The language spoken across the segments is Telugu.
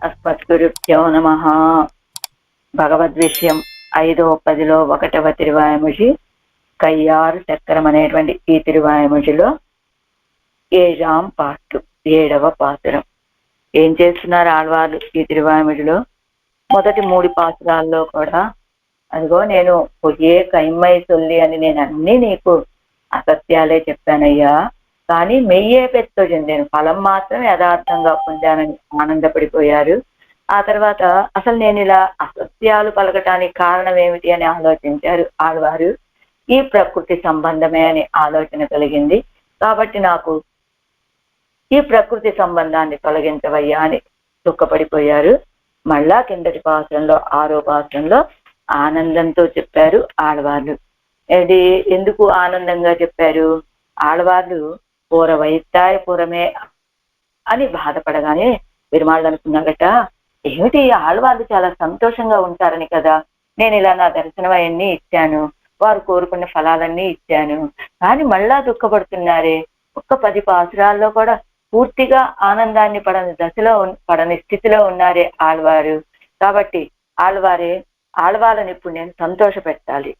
అస్మద్గురుభ్యో నమః. భగవద్విషయం 5వ పదిలో 1వ తిరువాయముషి కయ్యారు చక్రం అనేటువంటి ఈ తిరువాయముషిలో 7వ పార్ట్ 7వ పాసురం. ఏం చేస్తున్నారు ఆళ్వార్లు ఈ తిరువాయముషిలో? మొదటి 3 పాసురాల్లో కూడా అదిగో నేను పొయ్యే కైమ్మై సొల్లి అని నేను అన్ని నీకు అసత్యాలే చెప్పానయ్యా, కానీ మెయ్యే పెత్తొచ్చింది, నేను ఫలం మాత్రం యథార్థంగా పొందానని ఆనందపడిపోయారు. ఆ తర్వాత అసలు నేను ఇలా అసత్యాలు పలకటానికి కారణం ఏమిటి అని ఆలోచించారు ఆళ్వారు. ఈ ప్రకృతి సంబంధమే అని ఆలోచన కలిగింది. కాబట్టి నాకు ఈ ప్రకృతి సంబంధాన్ని తొలగించవయ్యా అని దుఃఖపడిపోయారు. మళ్ళా కిందటి పాత్రంలో 6వ పాత్రంలో ఆనందంతో చెప్పారు ఆళ్వార్లు. ఎందుకు ఆనందంగా చెప్పారు? ఆళ్వార్లు పూర వైత్తాయ పురమే అని బాధపడగానే పెరుమాళ్ళు అనుకున్నారట, ఏమిటి ఆళ్వార్లు చాలా సంతోషంగా ఉంటారని కదా నేను ఇలా నా దర్శనం అవన్నీ ఇచ్చాను, వారు కోరుకున్న ఫలాలన్నీ ఇచ్చాను, కానీ మళ్ళా దుఃఖపడుతున్నారే. ఒక్క 10 పాసురాల్లో కూడా పూర్తిగా ఆనందాన్ని పడని స్థితిలో ఉన్నారే ఆళ్వారు. కాబట్టి ఆళ్వాళ్ళని ఇప్పుడు నేను సంతోష పెట్టాలి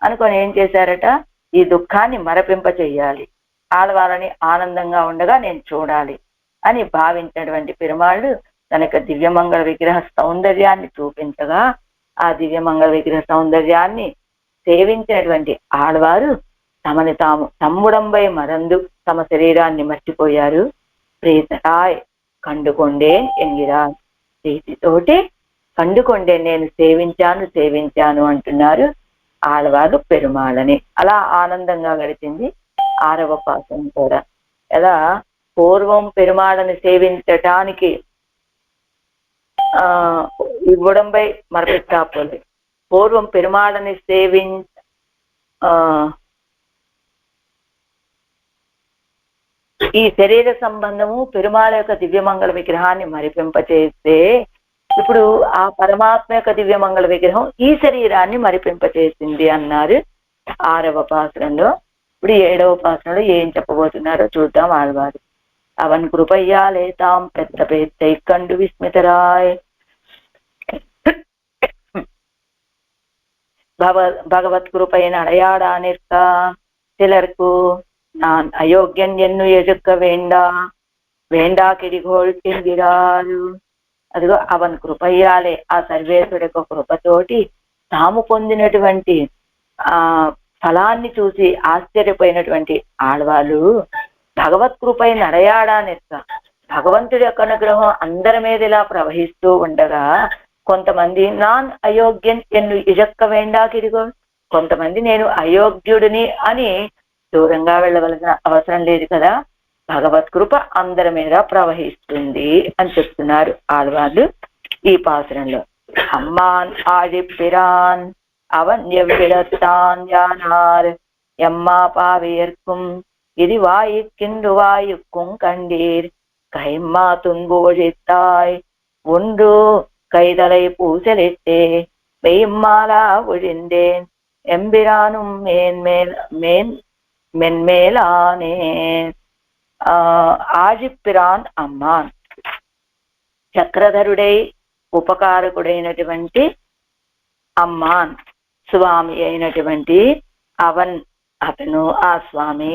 అనుకొని ఏం చేశారట, ఈ దుఃఖాన్ని మరపింప చెయ్యాలి, ఆళ్వాళ్ళని ఆనందంగా ఉండగా నేను చూడాలి అని భావించినటువంటి పెరుమాళ్ళు తనక దివ్యమంగళ విగ్రహ సౌందర్యాన్ని చూపించగా ఆ దివ్యమంగళ విగ్రహ సౌందర్యాన్ని సేవించినటువంటి ఆళ్వారు తమని తాము తమ్ముడంబై మరందు తమ శరీరాన్ని మర్చిపోయారు. ప్రీతరాయ్ కండుకొండేన్ ఎంగిరా, ప్రీతితోటి కండుకొండే నేను సేవించాను అంటున్నారు ఆళ్వారు పెరుమాళ్ళని. అలా ఆనందంగా గడిచింది 6వ పాసం కూడా. ఎలా పూర్వం పెరుమాళ్ళని సేవించటానికి ఇవ్వడంపై మరపెట్టాపోలే. పూర్వం పెరుమాళ్ళని ఈ శరీర సంబంధము పెరుమాళ యొక్క దివ్యమంగళ విగ్రహాన్ని మరిపింపచేస్తే ఇప్పుడు ఆ పరమాత్మ యొక్క దివ్యమంగళ విగ్రహం ఈ శరీరాన్ని మరిపింపచేసింది అన్నారు 6వ పాసురంలో. ఇప్పుడు 7వ పాసురంలో ఏం చెప్పబోతున్నారో చూద్దాం ఆళ్వారు. అవన్ కృపయ్యాలే తాం పెద్ద పెద్ద కండు విస్మితరాయ్, பகவத் கிருபையின் அடையாடா நிற்க சிலர்க்கு நான் அயோக்கியன் ఎన్ను ఎదుక్క వేండా కిడిగోల్ ఎన్గిరారు. అదిగో అవన్ కృపయ్యాలే, ఆ సర్వేశ్వరుడి యొక్క కృపతోటి తాము పొందినటువంటి ఫలాన్ని చూసి ఆశ్చర్యపోయినటువంటి ఆళ్వాళ్ళు భగవత్ కృపై నడయాడా నెక్క, భగవంతుడి యొక్క అనుగ్రహం అందరి మీద ఇలా ప్రవహిస్తూ ఉండగా కొంతమంది నాన్ అయోగ్యన్ ఎన్ను ఇజక్క వేండా కిడిగో, కొంతమంది నేను అయోగ్యుడిని అని దూరంగా వెళ్ళవలసిన అవసరం లేదు కదా, భగవత్ కృప అందరి మీద ప్రవహిస్తుంది అని చెప్తున్నారు ఆళ్వార్లు ఈ పాసురంలో. అమ్మాన్ ఆడిపిరాన్ అవన్ ఎవ్విడత్తాన్ యానార్ ఎమ్మా పావేర్కుం ఇది వాయిక్కిండు వాయుక్కుం కండీర్ கைம்மா துன்போழித்தாய் ஒன்று கைதலை பூசலிட்டே வெய்மாலா ஒழிந்தேன் எம்பிரானும் மென்மேலானே. ఆజిపిరాన్ అమ్మాన్, చక్రధరుడై ఉపకారకుడైనటువంటి అమ్మాన్ స్వామి అయినటువంటి అవన్ అతను, ఆ స్వామి.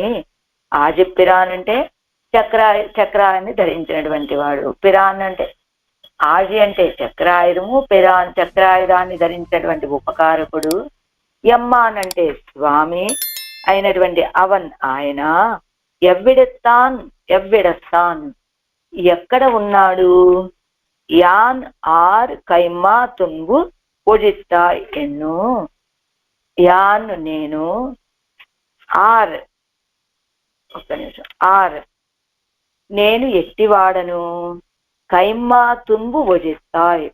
ఆజిపిరాన్ అంటే చక్రాన్ని ధరించినటువంటి వాడు. పిరాన్ అంటే ఆజి అంటే చక్రాయుధము, పిరాన్ చక్రాయుధాన్ని ధరించినటువంటి ఉపకారకుడు. యమ్మాన్ అంటే స్వామి అయినటువంటి అవన్ ఆయన. ఎవ్విడస్తాన్ ఎక్కడ ఉన్నాడు? యాన్ ఆర్ కైమ్మా తుంబు పూజిస్తా ఎన్ను, యాన్ నేను, ఆర్ ఒక్క నిమిషం, ఆర్ నేను ఎట్టివాడను, కైమ్మా తుంబు వజిస్తాయ్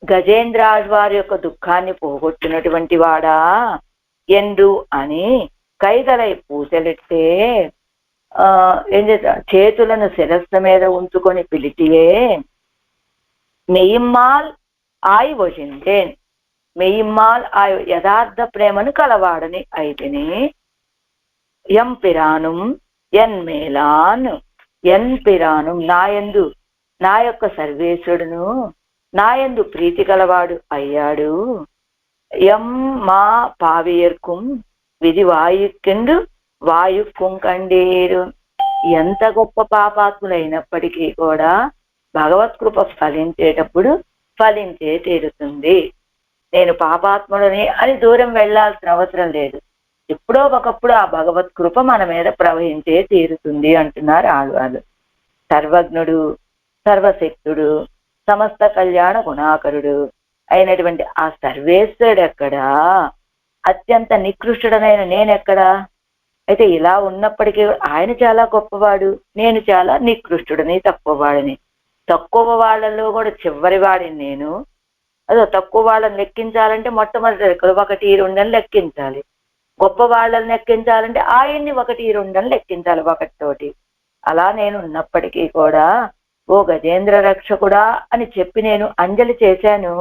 గజేంద్రాళ్వారి యొక్క దుఃఖాన్ని పోగొట్టినటువంటి వాడా ఎందు అని కైదలై పూసలెట్టే ఏం చేస్తా, చేతులను శిరస్సు మీద ఉంచుకొని పిలిటియే మెయిమ్మాల్ ఆయి వజిందేన్, మెయిమ్మాల్ ఆయు యథార్థ ప్రేమను కలవాడని అయితేనే. ఎం పిరాను ఎన్ మేలాన్, ఎన్ పిరాను నాయందు నా యొక్క సర్వేశ్వరుడును నాయందు ప్రీతి గలవాడు అయ్యాడు. ఎం మా పావియర్కుం విధి వాయుక్కిండు వాయుక్కుం కండీరు. ఎంత గొప్ప పాపాత్ములైనప్పటికీ కూడా భగవత్ కృప ఫలించేటప్పుడు ఫలించే తీరుతుంది. నేను పాపాత్ముడని అని దూరం వెళ్లాల్సిన అవసరం లేదు. ఎప్పుడో ఒకప్పుడు ఆ భగవత్ కృప మన మీద ప్రవహించే తీరుతుంది అంటున్నారు ఆళ్వార్లు. సర్వజ్ఞుడు, సర్వశక్తుడు, సమస్త కళ్యాణ గుణాకరుడు అయినటువంటి ఆ సర్వేశ్వరుడు ఎక్కడా? అత్యంత నికృష్టుడనైన నేనెక్కడా? అయితే ఇలా ఉన్నప్పటికీ ఆయన చాలా గొప్పవాడు, నేను చాలా నికృష్టుడని, తక్కువవాడిని. తక్కువ వాళ్ళలో కూడా చివరి వాడిని నేను. అదో తక్కువ వాళ్ళని లెక్కించాలంటే మొట్టమొదటి 1, 2 అని లెక్కించాలి. గొప్ప వాళ్ళని లెక్కించాలంటే ఆయన్ని 1, 2 అని లెక్కించాలి ఒకటితోటి. అలా నేను ఉన్నప్పటికీ కూడా ఓ గజేంద్ర రక్షకుడా అని చెప్పి నేను అంజలి చేశాను.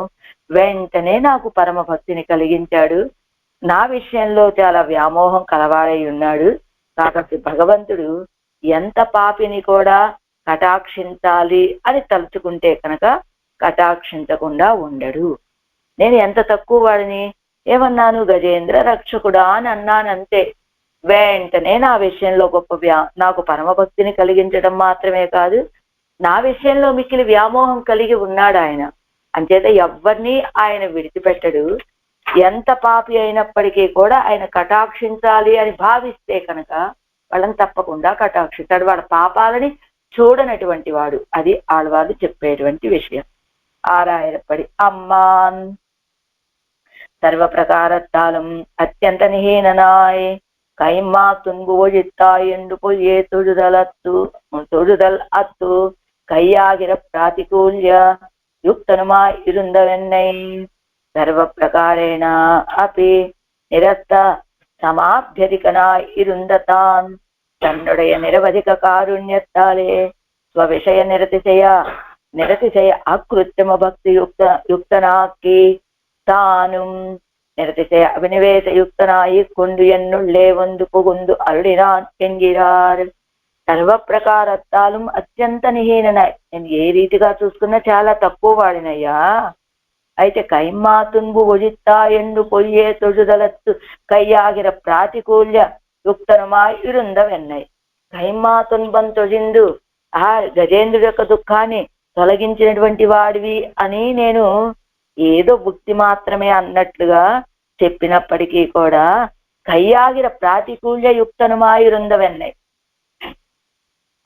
వెంటనే నాకు పరమ భక్తిని కలిగించాడు. నా విషయంలో చాలా వ్యామోహం కలవాడై ఉన్నాడు. కాబట్టి భగవంతుడు ఎంత పాపిని కూడా కటాక్షించాలి అని తలుచుకుంటే కనుక కటాక్షించకుండా ఉండడు. నేను ఎంత తక్కువ వాడిని ఏమన్నాను? గజేంద్ర రక్షకుడా అని అన్నానంతే. వెంటనే నా విషయంలో నాకు పరమభక్తిని కలిగించడం మాత్రమే కాదు, నా విషయంలో మిక్కిలి వ్యామోహం కలిగి ఉన్నాడు ఆయన. అంచేత ఎవ్వరినీ ఆయన విడిచిపెట్టడు. ఎంత పాపి అయినప్పటికీ కూడా ఆయన కటాక్షించాలి అని భావిస్తే కనుక వాళ్ళని తప్పకుండా కటాక్షిస్తాడు. వాళ్ళ పాపాలని చూడనటువంటి వాడు. అది ఆళ్వార్లు చెప్పేటువంటి విషయం. ఆరాయరపడి అమ్మాన్ సర్వప్రకారத்தாலும் అత్యంత నిహీననాయ్ கைம்மா துன்புவழித்தாய் என்று பொய்யே தொழுதல் அத்து கையாகிற பிராதிகூல்ய யுக்தனுமாய் இருந்தவென்னை சர்வப்பிரகாரேண அப்பி நிரஸ்த சமாபியதிகனாய் இருந்ததான் தன்னுடைய நிரவதிக காருண்யத்தாலே ஸ்வவிஷய நிரதிசய அக்ருத்திம பக்தி யுக்தனாக்கி தானும் நிரதிசய அபினிவேசயுக்தனாய் கொண்டு என்னுள்ளே வந்து புகுந்து அருளினான் என்கிறார். సర్వప్రకారత్తాலும் అత్యంత నిహీననాయ్. నేను ఏ రీతిగా చూసుకున్నా చాలా తక్కువ వాడినయ్యా. అయితే కైమ్మా తున్బు ఒజిత్తా ఎండు పొయ్యే తొడుదలత్తు కయ్యాగిర ప్రాతికూల్య యుక్తనుమాయ్ ఇరుందవెన్నయ్. కైమ్మా తున్బం తొజిందు ఆ గజేంద్రుడి యొక్క దుఃఖాన్ని తొలగించినటువంటి వాడివి అని నేను ఏదో భుక్తి మాత్రమే అన్నట్లుగా చెప్పినప్పటికీ కూడా కయ్యాగిర ప్రాతికూల్య యుక్తనుమాయిరుందవెన్నయ్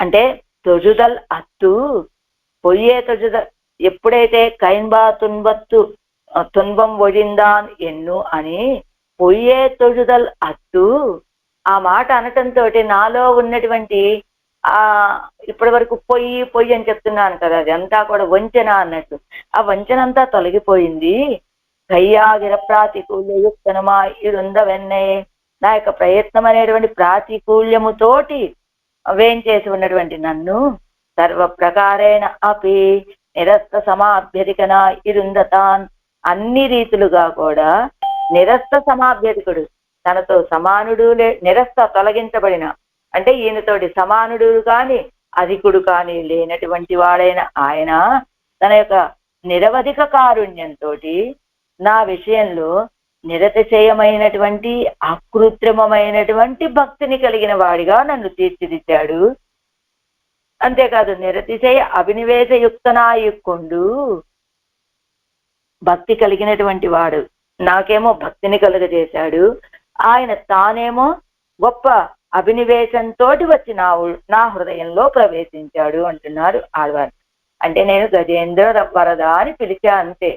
అంటే తొజుదల్ అత్తు పొయ్యే తొజుదల్ ఎప్పుడైతే కైన్బా తున్బం ఒజిందాన్ ఎన్ను అని పొయ్యే తొజుదల్ అత్తు ఆ మాట అనటంతో నాలో ఉన్నటువంటి ఇప్పటి వరకు పొయ్యి అని చెప్తున్నాను కదా, అది అంతా కూడా వంచన అన్నట్టు. ఆ వంచన అంతా తొలగిపోయింది. కయ్యాగిర ప్రాతికూల్య యుక్తనమా ఇరుందవెన్నే. నా యొక్క ప్రయత్నం అనేటువంటి ప్రాతికూల్యముతోటి వేంచేసి ఉన్నటువంటి నన్ను సర్వప్రకారేణ అపి నిరస్త సమాభ్యధికన ఇరుందతాన్. అన్ని రీతులుగా కూడా నిరస్త సమాభ్యధికుడు, తనతో సమానుడు నిరస్త తొలగించబడిన అంటే ఈయనతోటి సమానుడు కాని అధికుడు కాని లేనటువంటి వాడైన ఆయన తన యొక్క నిరవధిక కారుణ్యంతో నా విషయంలో నిరతిశయమైనటువంటి అకృత్రిమమైనటువంటి భక్తిని కలిగిన వాడిగా నన్ను తీర్చిదిద్దాడు. అంతేకాదు నిరతిశయ అభినివేశయుక్తనాయుక్కుండు భక్తి కలిగినటువంటి వాడు. నాకేమో భక్తిని కలుగజేశాడు, ఆయన తానేమో గొప్ప అభినివేశంతో వచ్చి నా హృదయంలో ప్రవేశించాడు అంటున్నారు ఆళ్వారు. అంటే నేను గజేంద్ర వరద అని పిలిచా అంతే.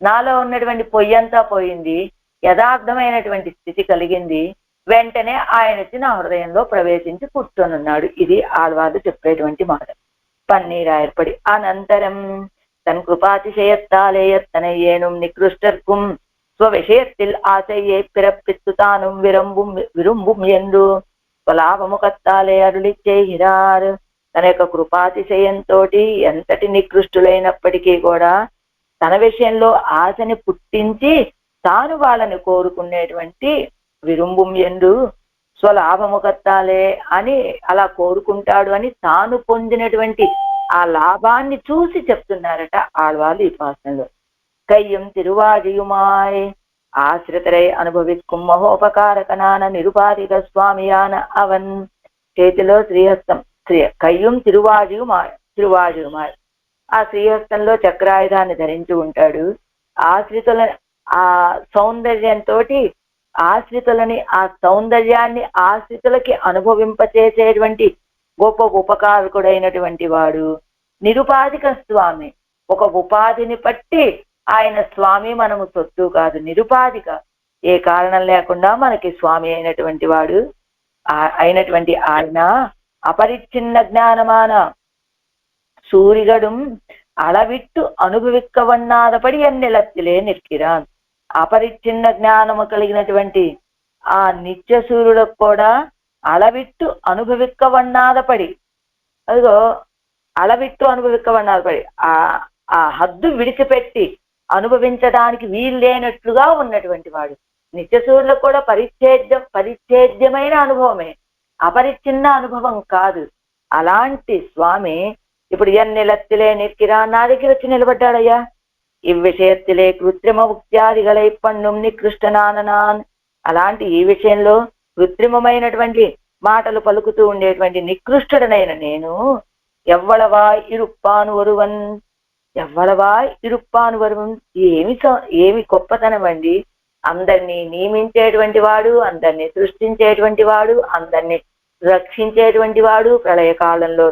నాలో ఉన్నటువంటి పొయ్యంతా పోయింది, యథార్థమైనటువంటి స్థితి కలిగింది. వెంటనే ఆయన వచ్చి నా హృదయంలో ప్రవేశించి కూర్చొనున్నాడు. ఇది ఆళ్వారు చెప్పేటువంటి మాట. పన్నీర్ ఏర్పడి అనంతరం తన్ కృపాతిశయత్తాలే ఎత్తனை ஏனும் நிகிருஷ்டர்க்கும் ஸ்வவிஷயத்தில் ஆசையை பிறப்பித்து தானும் விரும்பும் என்று స్వలాభముఖత్తాలే అరుళి చేయిరారు. తన యొక్క కృపాతిశయంతో ఎంతటి నికృష్టులైనప్పటికీ కూడా తన విషయంలో ఆశని పుట్టించి తాను వాళ్ళని కోరుకునేటువంటి విరుంబుం ఎందు స్వలాభముఖత్తాలే అని అలా కోరుకుంటాడు అని తాను పొందినటువంటి ఆ లాభాన్ని చూసి చెప్తున్నారట ఆళ్వాళ్ళు ఈ పాసనలో. కయ్యం తిరువాజియుమాయ్ ఆశ్రితరై అనుభవిక్కుం మహోపకారకనాన నిరుపాధిక స్వామియాన అవన్. చేతిలో శ్రీహస్తం, కయ్యం తిరువాజియుమాయ్ ఆ శ్రీహస్తంలో చక్రాయుధాన్ని ధరించి ఉంటాడు. ఆశ్రితుల ఆ సౌందర్యంతో ఆశ్రితులని, ఆ సౌందర్యాన్ని ఆశ్రితులకి అనుభవింపచేసేటువంటి గొప్ప ఉపకారకుడైనటువంటి వాడు. నిరుపాధిక స్వామి, ఒక ఉపాధిని బట్టి ఆయన స్వామి, మనము సొత్తు కాదు, నిరుపాధిక, ఏ కారణం లేకుండా మనకి స్వామి అయినటువంటి వాడు. అయినటువంటి ఆయన అపరిచ్ఛిన్న జ్ఞానమాన సూరిగడుం அளவிட்டு అనుభవిక్కవన్నాదపడి ఎన్నెలత్తిలే నిற்கிறான். అపరిచ్ఛిన్న జ్ఞానము కలిగినటువంటి ఆ నిత్య సూర్యులకు కూడా அளவிட்டு అనుభవిక్కవన్నాదపడి, అదిగో அளவிட்டு అనుభవిక్కవన్నాదపడి ఆ హద్దు విడిచిపెట్టి అనుభవించడానికి వీలు లేనట్లుగా ఉన్నటువంటి వాడు. నిత్య సూర్యులకు కూడా పరిచ్ఛేద్యమైన అనుభవమే, అపరిచ్ఛిన్న అనుభవం కాదు. అలాంటి స్వామి ఇప్పుడు ఎన్నెలత్తిలే నిற்கிறான், నా దగ్గర వచ్చి నిలబడ్డాడయ్యా. ఇవ్విషయత్తిలే కృత్రిమ ఉక్త్యాదిగలై పన్నుం నికృష్టనాననాన్. అలాంటి ఈ విషయంలో కృత్రిమమైనటువంటి మాటలు పలుకుతూ ఉండేటువంటి నికృష్టుడనైన నేను ఎవ్వళవాయ్ ఇరుప్పాను వరువన్, ఎవ్వళవాయ్ ఇరుప్పాను వరువన్, ఏమి గొప్పతనం అండి. అందరినీ నియమించేటువంటి వాడు, అందరినీ సృష్టించేటువంటి వాడు, అందరినీ రక్షించేటువంటి వాడు, ప్రళయకాలంలో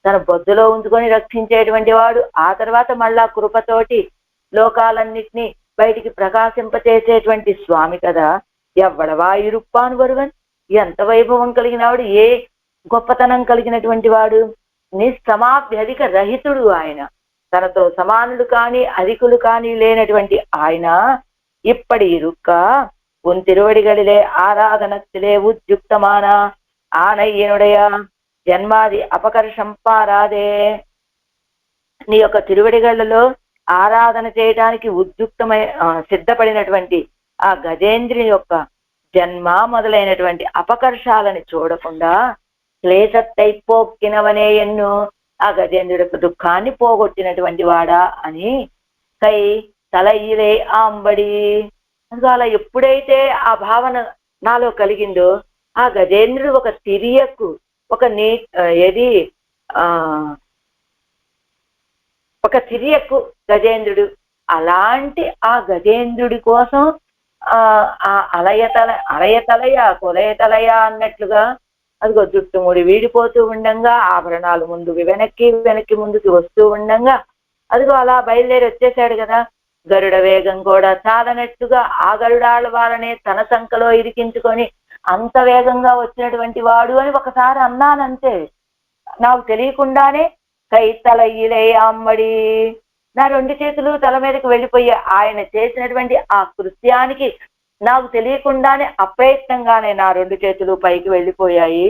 తన బొద్దులో ఉంచుకొని రక్షించేటువంటి వాడు, ఆ తర్వాత మళ్ళా కృపతోటి లోకాలన్నిటినీ బయటికి ప్రకాశింపచేసేటువంటి స్వామి కదా. ఎవ్వడవా ఇరుప్పాను వరువన్, ఎంత వైభవం కలిగినవాడు, ఏ గొప్పతనం కలిగినటువంటి వాడు. నిస్సమాభ్యధిక రహితుడు ఆయన, తనతో సమానులు కానీ అధికులు కానీ లేనటువంటి ఆయన. ఇప్పటి ఇరుక్క ఉన్ తిరువడిగలిలే ఆరాధనத்திலே ఉద్యుక్తమాన ఆనయ్యనుడయ జన్మాది అపకర్షం పారాదే. నీ యొక్క తిరువడిగళ్లలో ఆరాధన చేయడానికి సిద్ధపడినటువంటి ఆ గజేంద్రుని యొక్క జన్మ మొదలైనటువంటి అపకర్షాలని చూడకుండా క్లేశత్తైపోక్కినవనే ఎన్ను, ఆ గజేంద్రుడి యొక్క దుఃఖాన్ని పోగొట్టినటువంటి వాడా అని. కై తలయిలే ఆంబడి, అలా ఎప్పుడైతే ఆ భావన నాలో కలిగిందో, ఆ గజేంద్రుడు ఒక తిరియకు, ఒక తిరియకు గజేంద్రుడు. అలాంటి ఆ గజేంద్రుడి కోసం ఆ అలయతలయ కొలయతలయ అన్నట్లుగా అదిగో జుట్టుముడి వీడిపోతూ ఉండంగా, ఆభరణాలు ముందు వెనక్కి ముందుకి వస్తూ ఉండంగా, అదిగో అలా బయలుదేరి వచ్చేసాడు కదా. గరుడ వేగం కూడా చాలనట్టుగా ఆ గరుడాళ్ళ వాళ్ళనే తన సంఖలో ఇరికించుకొని అంత వేగంగా వచ్చినటువంటి వాడు అని ఒకసారి అన్నానంతే, నాకు తెలియకుండానే. కై తలయిలే అమ్మడి, నా రెండు చేతులు తల మీదకి వెళ్ళిపోయి ఆయన చేసినటువంటి ఆ కృత్యానికి నాకు తెలియకుండానే అప్రయత్నంగానే నా రెండు చేతులు పైకి వెళ్ళిపోయాయి.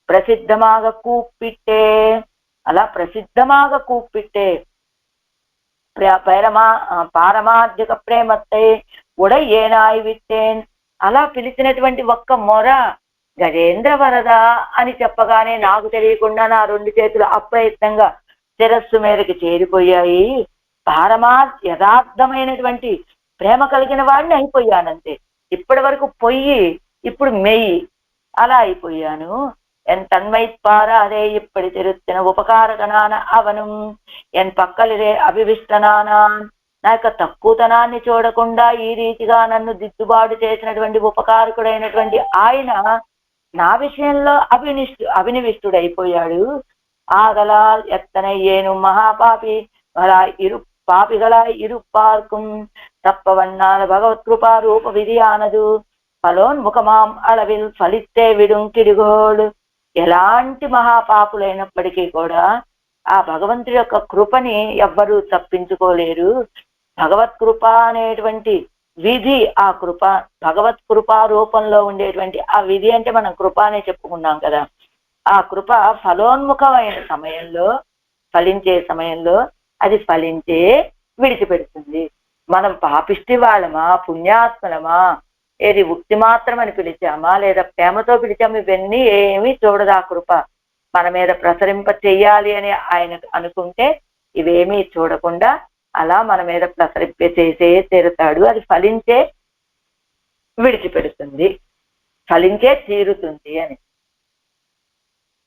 ప్రసిద్ధమాగ కూప్పిట్టే, అలా ప్రసిద్ధమాగ కూప్పిట్టే పారమార్థిక ప్రేమత్తై ఉడయ్యేనాయి విట్టేన్. అలా పిలిచినటువంటి ఒక్క మొర గజేంద్ర వరద అని చెప్పగానే నాకు తెలియకుండా నా రెండు చేతులు అప్రయత్నంగా శిరస్సు మీదకి చేరిపోయాయి. యథార్థమైనటువంటి ప్రేమ కలిగిన వాడిని అయిపోయానంతే. ఇప్పటి వరకు పొయ్యి, ఇప్పుడు మెయ్యి, అలా అయిపోయాను. ఎన్ తన్మైత్పారా అదే ఇప్పటి తిరుత్తిన ఉపకారకనాన అవను ఎన్ పక్కలిరే అభివిష్టనానా. నా యొక్క తక్కువతనాన్ని చూడకుండా ఈ రీతిగా నన్ను దిద్దుబాటు చేసినటువంటి ఉపకారకుడైనటువంటి ఆయన నా విషయంలో అభినివిష్టుడైపోయాడు. ఆగలా ఎత్తనయ్యేను మహాపాపి పాపిగళాய் இருப்பார்க்கும் தப்பவண்ணான பகவத்கிருபா ரூப விதியானது ఫలోన్ముఖమాం అళవిల్ ఫలితే విడుంకిడిగోడు. ఎలాంటి మహాపాపులైనప్పటికీ కూడా ఆ భగవంతుడి యొక్క కృపని ఎవ్వరూ తప్పించుకోలేరు. భగవత్కృప అనేటువంటి విధి, ఆ కృప భగవత్ కృపా రూపంలో ఉండేటువంటి ఆ విధి అంటే మనం కృప అనే చెప్పుకున్నాం కదా. ఆ కృప ఫలోన్ముఖమైన సమయంలో, ఫలించే సమయంలో అది ఫలించే విడిచిపెడుతుంది. మనం పాపిష్టి వాళ్ళమా పుణ్యాత్మలమా, ఏది ఉక్తి మాత్రం అని పిలిచామా లేదా ప్రేమతో పిలిచాము, ఇవన్నీ ఏమీ చూడదు ఆ కృప. మన మీద ప్రసరింప చెయ్యాలి అని ఆయన అనుకుంటే ఇవేమీ చూడకుండా అలా మన మీద ప్రసరింప చేసే తీరుతాడు. అది ఫలించే విడిచిపెడుతుంది, ఫలించే తీరుతుంది అని.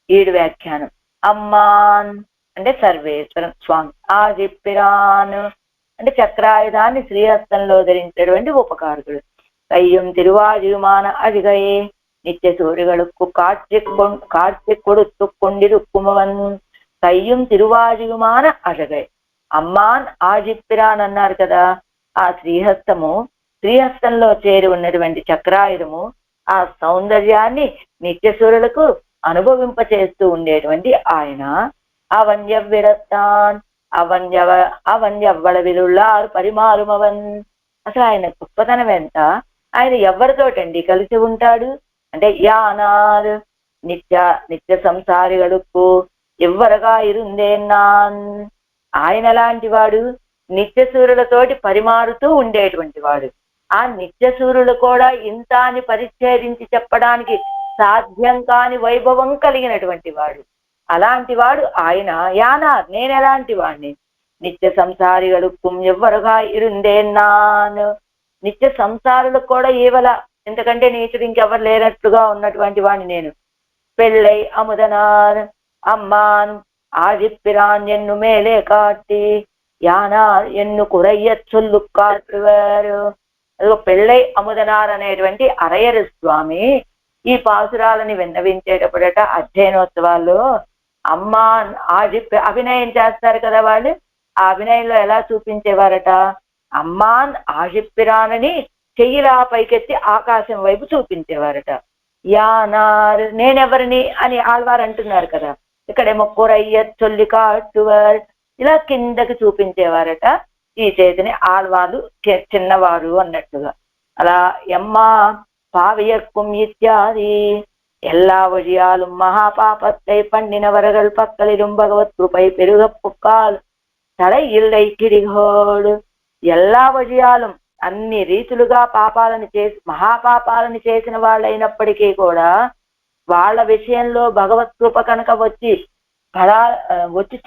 ఈడు వ్యాఖ్యానం. అమ్మాన్ అంటే సర్వేశ్వరం స్వామి, ఆజిప్పిరాన్ అంటే చక్రాయుధాన్ని శ్రీహస్తంలో ధరించేటువంటి ఉపకారకుడు. కయ్యం తిరువాజుమాన అజిగయే నిత్య సూర్యుగళుక్కు காட்சி கொடுத்து கொண்டிருக்குமவன் కయ్యం తిరువాజుమాన అజగయ్. అమ్మాన్ ఆజిప్పిరాన్ అన్నారు కదా, ఆ శ్రీహస్తంలో చేరి ఉన్నటువంటి చక్రాయుధము ఆ సౌందర్యాన్ని నిత్య సూర్యులకు అనుభవింపచేస్తూ ఉండేటువంటి ఆయన. అవన్యవిరత్తాన్ అవన్యవ్వళవిలుళ్ళారు పరిమారుమవన్. అసలు ఆయన గొప్పతనం ఎంత, ఆయన ఎవరితోటండి కలిసి ఉంటాడు అంటే యానార్ నిత్య సంసారిగడుకు ఎవ్వరగా ఇరుందేన్నాన్. ఆయన లాంటి వాడు నిత్య సూర్యులతోటి పరిమారుతూ ఉండేటువంటి వాడు. ఆ నిత్య సూర్యులు కూడా ఇంత అని పరిచ్ఛేదించి చెప్పడానికి సాధ్యం కాని వైభవం కలిగినటువంటి వాడు. అలాంటి వాడు ఆయన. యానార్ నేనెలాంటి వాడిని, నిత్య సంసారిగడుక్కుం ఎవ్వరుగా ఇరుందేన్నాను. నిత్య సంసారులకు కూడా ఈవల ఎందుకంటే నీచుడు ఇంకెవరు లేనట్లుగా ఉన్నటువంటి వాడిని నేను. పెళ్ళై అముదనార్ అమ్మాన్ ఆజిప్పిరాన్ ఎన్ను మేలే కాట్టి యానార్ ఎన్ను కురయ్య చొల్లు కాటువారు. అదిగో పెళ్ళై అముదనార్ అనేటువంటి అరయరు స్వామి ఈ పాసురాలని విన్నవించేటప్పుడట అధ్యయనోత్సవాల్లో అమ్మాన్ అభినయం చేస్తారు కదా వాళ్ళు. ఆ అభినయంలో ఎలా చూపించేవారట, అమ్మాన్ ఆజిప్పిరానని చెయ్యిలా పైకెత్తి ఆకాశం వైపు చూపించేవారట. యానార్ నేనెవరిని అని ఆళ్వారు అంటున్నారు కదా, ఇక్కడేమో కొరయ్య చొల్లి కాటువారు ఇలా కిందకి చూపించేవారట. ఈ చేతిని ఆళ్వారు చిన్నవారు అన్నట్టుగా. అలా ఎమ్మా பாவியர்க்கும் இத்தியாதி எல்லா வழியாலும் மகாபாபத்தை பண்ணினவர்கள் பக்கலிலும் பகவத் கிருபை பெருக புக்கால் தடை இல்லை కిడిగోడు. எல்லா వజియాలం అన్ని రీతులుగా పాపాలను చేసి మహాపాపాలను చేసిన వాళ్ళైనప్పటికీ కూడా వాళ్ళ విషయంలో భగవత్ కృప కనుక వచ్చి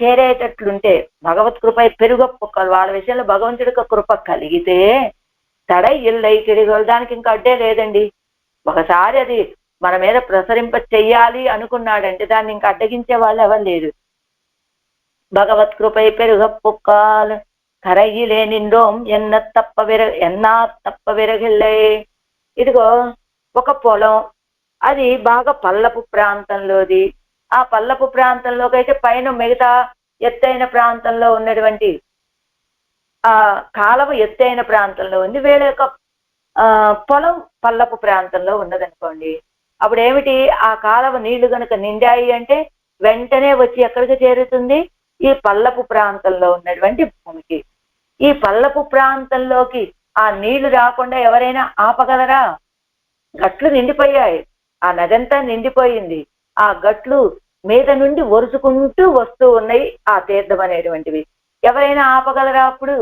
చేరేటట్లుంటే భగవత్ కృప పెరుగ పుక్కలు వాళ్ళ విషయంలో భగవంతుడి కృప కలిగితే తడై ఇల్లై కిడిగోడు దానికి ఇంకా అడ్డే లేదండి. ఒకసారి అది మన మీద ప్రసరింప చెయ్యాలి అనుకున్నాడంటే దాన్ని ఇంకా అడ్డగించే వాళ్ళు ఎవరు లేరు. భగవత్ కృపై పెరుగ పుక్కాల్ కరగిలే నిండోం ఎన్నా తప్ప విరగిల్లే. ఇదిగో ఒక పొలం, అది బాగా పల్లపు ప్రాంతంలోది. ఆ పల్లపు ప్రాంతంలోకి అయితే పైన మిగతా ఎత్తైన ప్రాంతంలో ఉన్నటువంటి ఆ కాలవ ఎత్తైన ప్రాంతంలో ఉంది, వీళ్ళ యొక్క పొలం పల్లపు ప్రాంతంలో ఉన్నదనుకోండి. అప్పుడు ఏమిటి, ఆ కాలవ నీళ్లు కనుక నిండాయి అంటే వెంటనే వచ్చి ఎక్కడికి చేరుతుంది, ఈ పల్లపు ప్రాంతంలో ఉన్నటువంటి భూమికి. ఈ పల్లపు ప్రాంతంలోకి ఆ నీళ్లు రాకుండా ఎవరైనా ఆపగలరా? గట్లు నిండిపోయాయి, ఆ నదంతా నిండిపోయింది. ఆ గట్లు మీద నుండి ఒరుసుకుంటూ వస్తూ ఉన్నాయి ఆ తీర్థం అనేటువంటివి. ఎవరైనా ఆపగలరా? అప్పుడు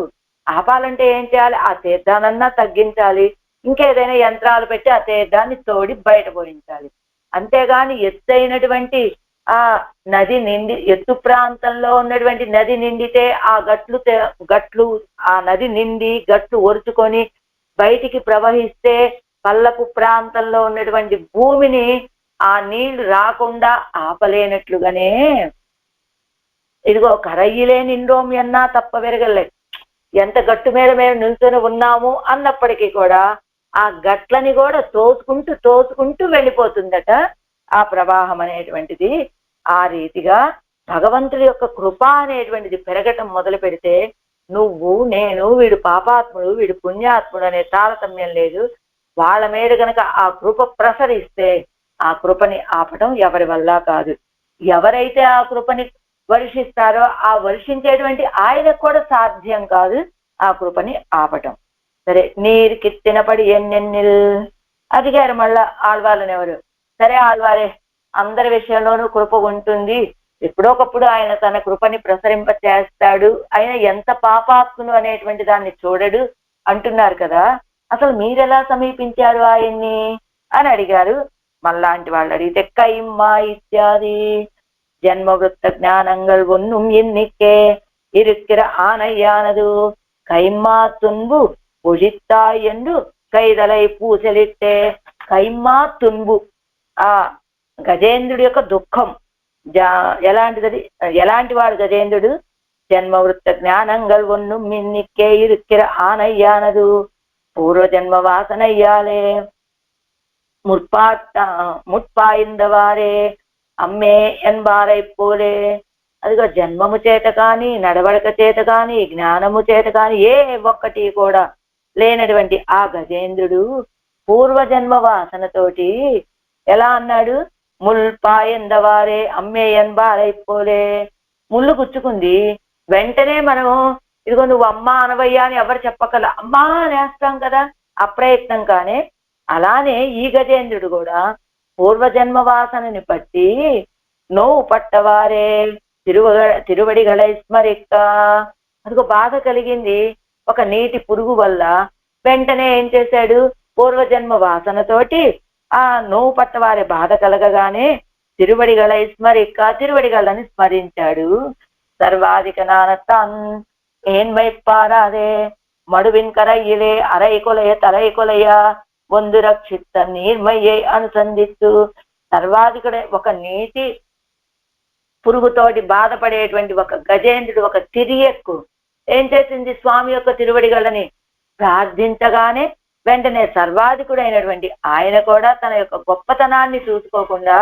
ఆపాలంటే ఏం చేయాలి, ఆ తీర్థానన్నా తగ్గించాలి, ఇంకేదైనా యంత్రాలు పెట్టి ఆ తీర్థాన్ని తోడి బయట పోయించాలి. అంతేగాని ఎత్తైనటువంటి ఆ నది ఎత్తు ప్రాంతంలో ఉన్నటువంటి నది నిండితే ఆ గట్లు ఆ నది నిండి గట్లు ఒరుచుకొని బయటికి ప్రవహిస్తే పల్లపు ప్రాంతంలో ఉన్నటువంటి భూమిని ఆ నీళ్లు రాకుండా ఆపలేనట్లుగానే ఇదిగో కరయ్యలే నిండోం ఎన్నా తప్ప విరగలే. ఎంత గట్టు మీద మేము నిల్చొని ఉన్నాము అన్నప్పటికీ కూడా ఆ గట్లని కూడా తోసుకుంటూ వెళ్ళిపోతుందట ఆ ప్రవాహం అనేటువంటిది. ఆ రీతిగా భగవంతుడి యొక్క కృప అనేటువంటిది పెరగటం మొదలు పెడితే నువ్వు నేను వీడు పాపాత్ముడు వీడు పుణ్యాత్ముడు అనే తారతమ్యం లేదు. వాళ్ళ మీద గనక ఆ కృప ప్రసరిస్తే ఆ కృపని ఆపటం ఎవరి వల్ల కాదు. ఎవరైతే ఆ కృపని వర్షిస్తారో ఆ వర్షించేటువంటి ఆయనకు కూడా సాధ్యం కాదు ఆ కృపని ఆపటం. సరే, నీరు కిత్తినపడి ఎన్నెన్నిల్ అడిగారు మళ్ళా ఆళ్వాళ్ళని ఎవరు. సరే ఆళ్వారే, అందరి విషయంలోనూ కృప ఉంటుంది, ఎప్పుడోకప్పుడు ఆయన తన కృపని ప్రసరింప చేస్తాడు, ఆయన ఎంత పాపాత్ములు అనేటువంటి దాన్ని చూడడు అంటున్నారు కదా, అసలు మీరెలా సమీపించారు ఆయన్ని అని అడిగారు. మళ్ళాంటి వాళ్ళు అడిగితే కైమ్మా ఇత్యాది ஜென்மவிருத்த ஞானங்கள் ஒன்னும் எண்ணிக்கே இருக்கிற ஆனையானது கைமா துன்பு ஒழித்தாய் என்று కైదలై పూసలిట్టే కైమా తున్బు. ఆ గజేంద్రుడి యొక్క దుఃఖం ఎలాంటిది, ఎలాంటి వాడు గజేంద్రుడు? జన్మవృత్త జ్ఞానంగల్ ఒన్ను మిన్నిక్కే ఇరుక్కిర ఆనయ్యానదు పూర్వజన్మ వాసనయ్యాలే ముట్పాయిందవారే అమ్మే ఎన్బారై పోలే. అదిగో జన్మము చేత కాని, నడవడక చేత కాని, జ్ఞానము చేత కాని ఏ ఒక్కటి కూడా లేనటువంటి ఆ గజేంద్రుడు పూర్వజన్మ వాసనతోటి ఎలా అన్నాడు? ముల్పాయందవారే అమ్మే ఎన్బారైపోలే. ముళ్ళు గుచ్చుకుంది, వెంటనే మనం ఇదిగో నువ్వు అమ్మ అనవయ్యా అని ఎవరు చెప్పకల, అమ్మా అనేస్తాం కదా అప్రయత్నం. కానీ అలానే ఈ గజేంద్రుడు కూడా పూర్వజన్మ వాసనని బట్టి నోవు పట్టవారే తిరువడిగలై స్మరిక్క. అదిగో బాధ కలిగింది ఒక నీటి పురుగు వల్ల. వెంటనే ఏం చేశాడు? పూర్వజన్మ వాసనతోటి ఆ నోవు పట్టవారే బాధ కలగగానే తిరువడిగలై స్మరిక్క, తిరువడిగలని స్మరించాడు. సర్వాధిక నానత్తాన్ ఏన్మైపారాదే మడువిన్ కరయ్యిలే అరై కొలయ తరై కొలయ ఒందు రక్షిత నీర్మయ్యే అనుసంధిస్తూ. సర్వాధికుడే ఒక నీటి పురుగుతోటి బాధపడేటువంటి ఒక గజేంద్రుడు, ఒక తిరియక్కు ఏం చేసింది? స్వామి యొక్క తిరువడిగలని ప్రార్థించగానే వెంటనే సర్వాధికుడైనటువంటి ఆయన కూడా తన యొక్క గొప్పతనాన్ని చూసుకోకుండా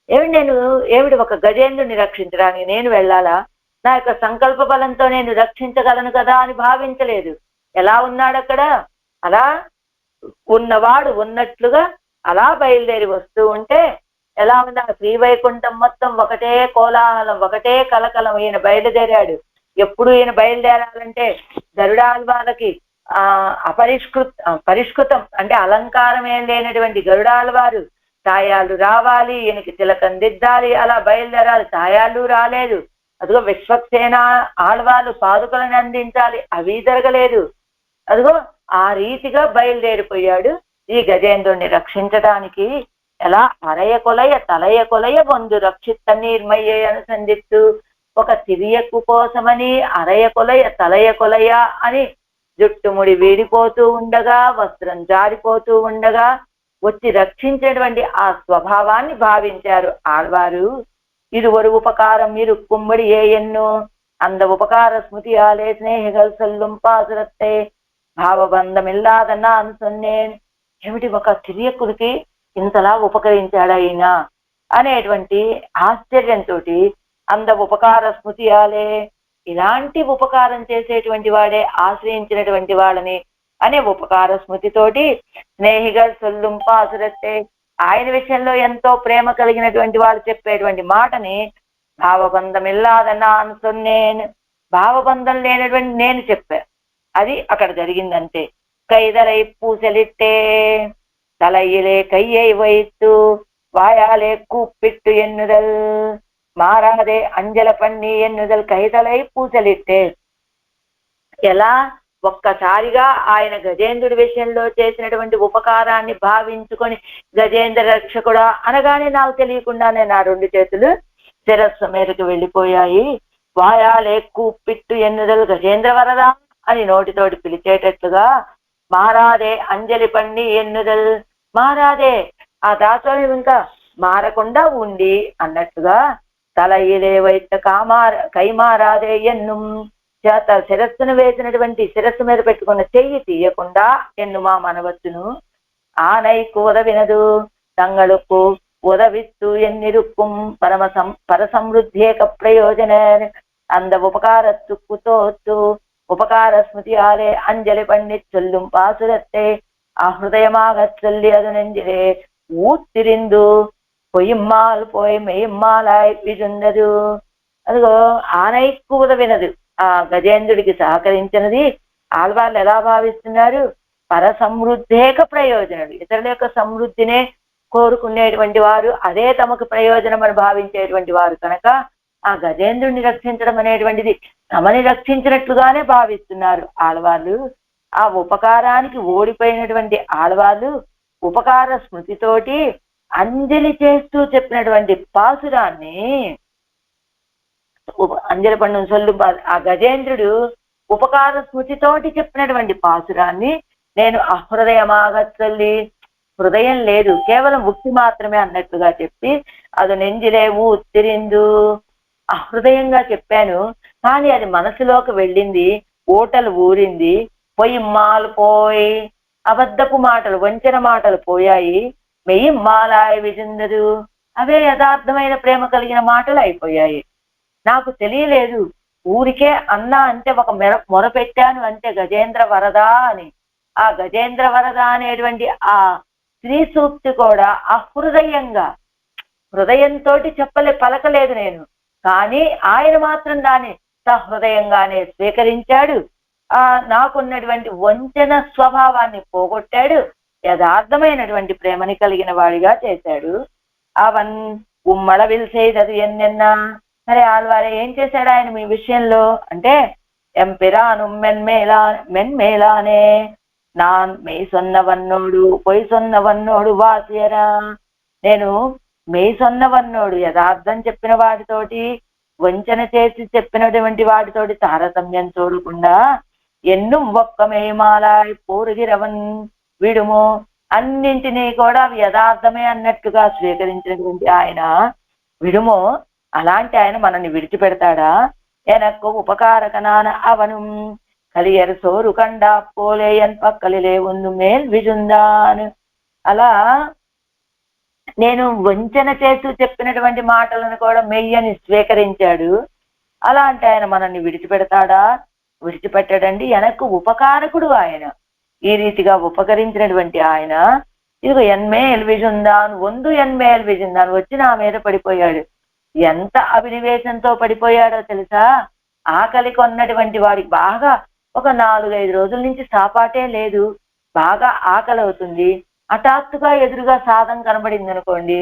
ఏమిటి ఒక గజేంద్రుని రక్షించడానికి నేను వెళ్ళాలా? నా యొక్క సంకల్ప బలంతో నేను రక్షించగలను కదా అని భావించలేదు. ఎలా ఉన్నాడు అక్కడ? అలా ఉన్నవాడు ఉన్నట్లుగా అలా బయలుదేరి వస్తూ ఉంటే ఎలా ఉందా? శ్రీవైకుంఠం మొత్తం ఒకటే కోలాహలం, ఒకటే కలకలం. ఈయన బయలుదేరాడు. ఎప్పుడు ఈయన బయలుదేరాలంటే గరుడాల్వారికి పరిష్కృతం అంటే అలంకారం ఏం లేనటువంటి గరుడాల్వారు తాయాళ్ళు రావాలి, ఈయనకి తిలకం దిద్దాలి, అలా బయలుదేరాలి. తాయాళ్ళు రాలేదు. అదిగో విశ్వక్సేన ఆళ్వాళ్ళు పాదుకలను అందించాలి, అవి జరగలేదు. అదిగో ఆ రీతిగా బయలుదేరిపోయాడు ఈ గజేంద్రుణ్ణి రక్షించడానికి. ఎలా అరయ కొలయ తలయ కొలయ వందు రక్షిత నీర్మయ్యే అనుసంధిస్తూ. ఒక తిరియక్కు కోసమని అరయ కొలయ తలయ కొలయ అని జుట్టుముడి వీడిపోతూ ఉండగా, వస్త్రం జారిపోతూ ఉండగా వచ్చి రక్షించేటువంటి ఆ స్వభావాన్ని భావించారు ఆళ్వారు. இருவரு உபகாரம் இருக்கும்படி எண்ணு அந்த உபகார ஸ்மிருதியாலே ஸ்நேహిகள் சொல்லும் பாசுரத்தை భావబంధం ఇల్లాద நான் சொன்னேன். ఏమిటి ఒక తిరియకుడికి ఇంతలా ఉపకరించాడు ఆయన అనేటువంటి ఆశ్చర్యంతో అంద ఉపకార స్మృతియాలే, ఇలాంటి ఉపకారం చేసేటువంటి వాడే ఆశ్రయించినటువంటి వాళ్ళని అనే ఉపకార స్మృతితోటి స్నేహిగల్ సొల్లుం పాసురత్తే, ఆయన విషయంలో ఎంతో ప్రేమ కలిగినటువంటి వాళ్ళు చెప్పేటువంటి మాటని భావబంధం ఇల్లాదన్న అనుసొన్నేను, భావబంధం లేనటువంటి నేను చెప్పా. అది అక్కడ జరిగిందంటే కైదరై పూసలిట్టే తలయ్యలే కయ్యై వైత్తు వాయాలే కూప్పిట్టు ఎన్నుదల్ మారాదే అంజల పన్ని ఎన్నుదల్ కైదలై పూసలిట్టే. ఎలా ఒక్కసారిగా ఆయన గజేంద్రుడి విషయంలో చేసినటువంటి ఉపకారాన్ని భావించుకొని గజేంద్ర రక్షకుడా అనగానే నాకు తెలియకుండానే నా రెండు చేతులు శిరస్సు మీదకి వెళ్ళిపోయాయి. వాయాలే కూప్పిట్టు ఎన్నుదల్ గజేంద్ర వరదా అని నోటితోటి పిలిచేటట్లుగా మారాదే అంజలి పన్ని ఎన్నుదల్, మారాదే ఆ దాసోహం ఇంకా మారకుండా ఉండి అన్నట్టుగా తల ఇదే వైత కైమారాదే ఎన్నుం, చేత శిరస్సును వేసినటువంటి శిరస్సు మీద పెట్టుకున్న చెయ్యి తీయకుండా ఎన్నుమా మనవచ్చును. ఆనైకు ఉదవినదు తంగళుకు ఉదవిత్తు ఎన్నిరుక్కుం పరసమృద్ధ్యేక ప్రయోజన அந்த உபகாரத்துக்கு தோத்து உபகார ஸ்மிருதியாலே அஞ்சலி பண்ணி சொல்லும் பாசுரத்தை அஹృదயமாக சொல்லி அது நெஞ்சிலே ஊத்திரிந்து பொய்மால் போய் மெய்மாలాய் విజుందదు. అదిగో ఆనైకు ఉదవినదు, ఆ గజేంద్రుడికి సహకరించినది ఆళ్వాళ్ళు ఎలా భావిస్తున్నారు? పరసమృద్ధేక ప్రయోజనుడు, ఇతరుల యొక్క సమృద్ధినే కోరుకునేటువంటి వారు, అదే తమకు ప్రయోజనం అని భావించేటువంటి వారు కనుక ఆ గజేంద్రుడిని రక్షించడం అనేటువంటిది తమని రక్షించినట్లుగానే భావిస్తున్నారు ఆళ్వాళ్ళు. ఆ ఉపకారానికి ఓడిపోయినటువంటి ఆళ్వాళ్ళు ఉపకార స్మృతితోటి అంజలి చేస్తూ చెప్పినటువంటి పాసురాన్ని అంజలి పండు సొల్లు ఆ గజేంద్రుడు ఉపకార స్మృతితోటి చెప్పినటువంటి పాసురాన్ని నేను అహృదయమాగచ్చొల్లి, హృదయం లేదు కేవలం ముక్తి మాత్రమే అన్నట్టుగా చెప్పి అది నెంజిలేవు ఉత్తిరిందు అహృదయంగా చెప్పాను. కానీ అది మనసులోకి వెళ్ళింది, ఓటలు ఊరింది, పొయ్యి మాలు పోయి అబద్ధపు మాటలు వంచన మాటలు పోయాయి, మెయ్యి మాలాయ విజందరు అవే యథార్థమైన ప్రేమ కలిగిన మాటలు అయిపోయాయి. నాకు తెలియలేదు, ఊరికే అన్నా అంటే ఒక మొర పెట్టాను అంటే గజేంద్ర వరద అని. ఆ గజేంద్ర వరద అనేటువంటి ఆ స్త్రీ సూక్తి కూడా అహృదయంగా హృదయంతో పలకలేదు నేను, కానీ ఆయన మాత్రం దాన్ని సహృదయంగానే స్వీకరించాడు. నాకున్నటువంటి వంచన స్వభావాన్ని పోగొట్టాడు, యథార్థమైనటువంటి ప్రేమని కలిగిన వాడిగా చేశాడు. అవన్ ఉమ్మళ విల్సేదది ఎన్నెన్నా. సరే ఆళ్వారే ఏం చేశాడు ఆయన మీ విషయంలో అంటే, ఎంపిరాను మెన్మేలానే நான் மெய் சொன்னவன்னோடு பொய் சொన్నవన్నోడు వాసియరా. నేను మెయి సొన్నవన్నోడు యథార్థం చెప్పిన వాడితోటి వంచన చేసి చెప్పినటువంటి వాడితోటి తారతమ్యం చూడకుండా ఎన్ను ఒక్క మేమాలాయ్ పోరుగిరవన్ విడుము అన్నింటినీ కూడా యథార్థమే అన్నట్టుగా స్వీకరించినటువంటి ఆయన విడుము. అలాంటి ఆయన మనల్ని విడిచిపెడతాడా? ఎనక్కు ఉపకారకనాన అవను కలియరు సోరు కండా పోలేయన్ పక్కలిలే ఉంది మేల్ విజుందాను. అలా నేను వంచన చేస్తూ చెప్పినటువంటి మాటలను కూడా మెయ్యని స్వీకరించాడు. అలాంటి ఆయన మనల్ని విడిచిపెడతాడా? విడిచిపెట్టాడండి. ఎనక్కు ఉపకారకుడు ఆయన. ఈ రీతిగా ఉపకరించినటువంటి ఆయన ఇదిగో ఎన్మేల్ విజుందాను ఎన్మేల్ విజుందాను వచ్చి నా మీద పడిపోయాడు. ఎంత అభినివేశంతో పడిపోయాడో తెలుసా? ఆకలి కొన్నటువంటి వాడికి బాగా ఒక 4-5 రోజుల నుంచి సాపాటే లేదు, బాగా ఆకలి అవుతుంది. హఠాత్తుగా ఎదురుగా సాదం కనబడింది అనుకోండి,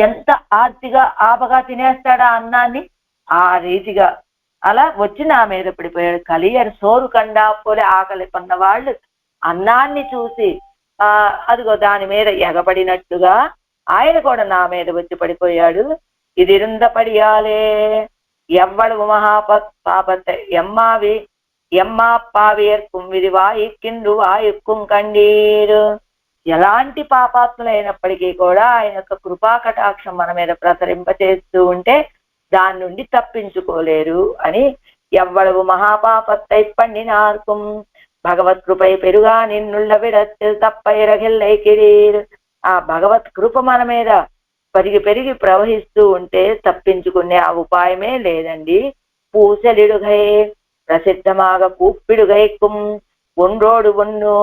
ఎంత ఆర్తిగా ఆపగా తినేస్తాడా అన్నాన్ని. ఆ రీతిగా అలా వచ్చి నా మీద పడిపోయాడు. కలియరు సోరు కండా పోలే ఆకలి కొన్న వాళ్ళు అన్నాన్ని చూసి అదిగో దాని మీద ఎగబడినట్టుగా ఆయన కూడా నా మీద వచ్చి పడిపోయాడు. ఇది ఇరుందపడియాలే ఎవ్వడు మహాపాపத்தை ఎమ్మాపావేర్కుం విధి వాయిక్కిండు వాయుక్కుం కండీరు. ఎలాంటి పాపాత్ములైనప్పటికీ కూడా ఆయన యొక్క కృపా కటాక్షం మన మీద ప్రసరింపచేస్తూ ఉంటే దాని నుండి తప్పించుకోలేరు అని. ఎవ్వడవు మహాపాపத்தை పండినార్కుం భగవత్ కృపై పెరుగా నిన్నుళ్ళ విడత్తు తప్పైరగిల్లై కిరీరు. ఆ భగవత్ కృప మన మీద పెరిగి పెరిగి ప్రవహిస్తూ ఉంటే తప్పించుకునే ఆ ఉపాయమే లేదండి. పూసలిడుగై ప్రసిద్ధమాగ కూప్పిడుగైక్కుం ఒండ్రోడు ఒన్ను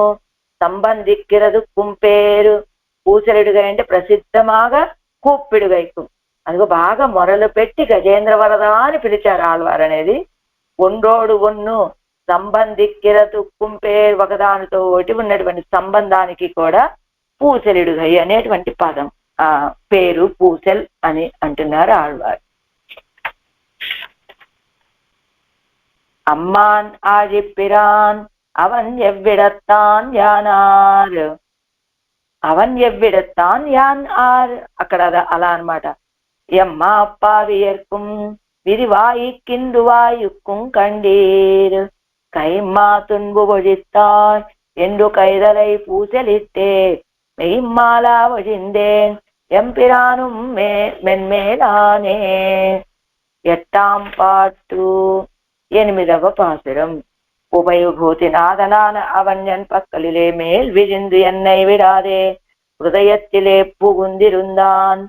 సంబంధిక్కిరదుక్కుం పేరు. పూసలిడుగై అంటే ప్రసిద్ధమాగా కూప్పిడుగైక్కుం, అదిగో బాగా మొరలు పెట్టి గజేంద్ర వరద అని పిలిచారు ఆళ్వారు అనేది. ఒండ్రోడు ఒన్ను సంబంధిక్కిరదుక్కుం పేరు, ఒకదానితో ఒకటి ఉన్నటువంటి సంబంధానికి కూడా పూసలిడుగై అనేటువంటి పదం పేరు పూసల్ అని అంటున్నారు ఆళ్వారు. అమ్మాన్ ఆజిప్పిరాన్ అవన్ ఎవ్విడత్తాన్ యానార్. అవన్ ఎవ్విడత్తాన్ యాన్ ఆర్ అక్కడ అలా అనమాట. ఎమ్మా పావియర్కుం విధి వాయిక్కిండు వాయుక్కుం కండీర్ கைம்மா துன்பு ஒழித்தாய் என்று கைதலை பூசலிட்டே மெய்மாலா ஒழிந்தேன் எம்பிரானும் மென்மேலானே. 8వ పాటు 8వ పాసురం. உபயபூதி நாதனான அவன் பக்கலிலே மேல் விழிந்து என்னை விடாதே ஹிருதயத்திலே புகுந்திருந்தான்.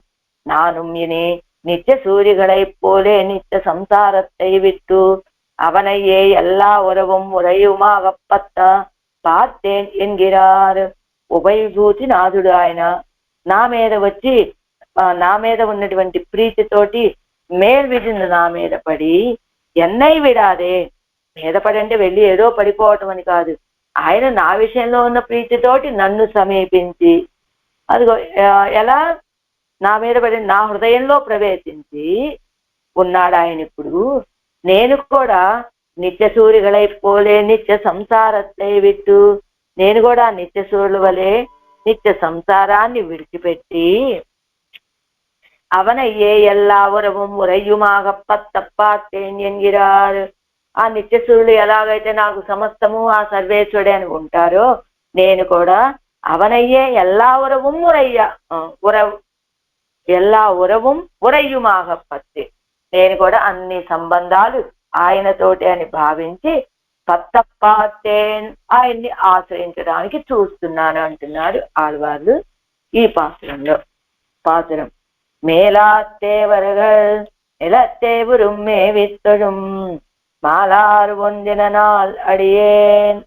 நானும் இனி நித்திய சூரிகளைப் போலே நித்திய சம்சாரத்தை விட்டு அவனையே எல்லா உறவும் உரையுமாக பார்த்தேன் ఎన్గిరారు. ఉభయభూతి నాథుడు ఆయన నా మీద వచ్చి నా మీద ఉన్నటువంటి ప్రీతితోటి మేల్ విజింది నా మీద పడి ఎన్నై విడాదే. మీద పడి అంటే వెళ్ళి ఏదో పడిపోవటం అని కాదు, ఆయన నా విషయంలో ఉన్న ప్రీతితోటి నన్ను సమీపించి అదిగో ఎలా నా మీద పడి నా హృదయంలో ప్రవేశించి ఉన్నాడు ఆయన. ఇప్పుడు నేను కూడా నిత్య సూర్యులై పోలే నిత్య సంసారத்தை విట్టు, నేను కూడా నిత్య సూర్యుల వలె నిత్య సంసారాన్ని విడిచిపెట్టి அவனையே எல்லா உறவும் ఉరయుமாக పత్తప్పాట్టేన్ ఎంగిరారు. ఆ నిత్యసూరులు ఎలాగైతే నాకు సమస్తము ఆ సర్వేశ్వరుడే అని ఉంటారో, నేను కూడా అవనయ్యే எல்லா உறவும் எல்லா ఉరవం ఉరయుமாக పత్తి, నేను కూడా అన్ని సంబంధాలు ఆయనతోటి అని భావించి పత్తప్పాట్టేన్ ఆయన్ని ఆశ్రయించడానికి చూస్తున్నాను అంటున్నారు ఆళ్వార్లు ఈ పాసురంలో. పాసురం மேலாத்தேவர்கள் நிலத்தேவரும் மேவித்தொழும் மாலார் ஒந்தின நாள் అడియేన్.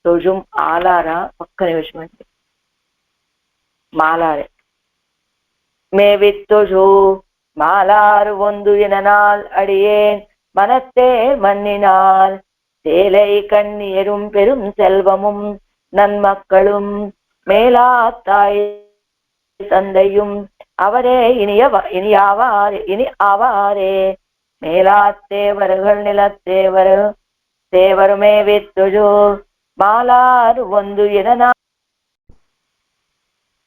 తొజుం ఆలారా ఒక్క నిమిషం అండి. మాలారే మేవిత్తొజు மாலார் ஒந்துயின நாள் அடியேன் மனத்தே மன்னினார் சேலை கண்ணியரும் பெரும் செல்வமும் நன்மக்களும் மேலாத்தாய் தந்தையும் அவரே இனி ஆவாரே. மேலாத்தேவர்கள் நிலத்தேவருமே வித்துஜோ மாலார் ஒந்து என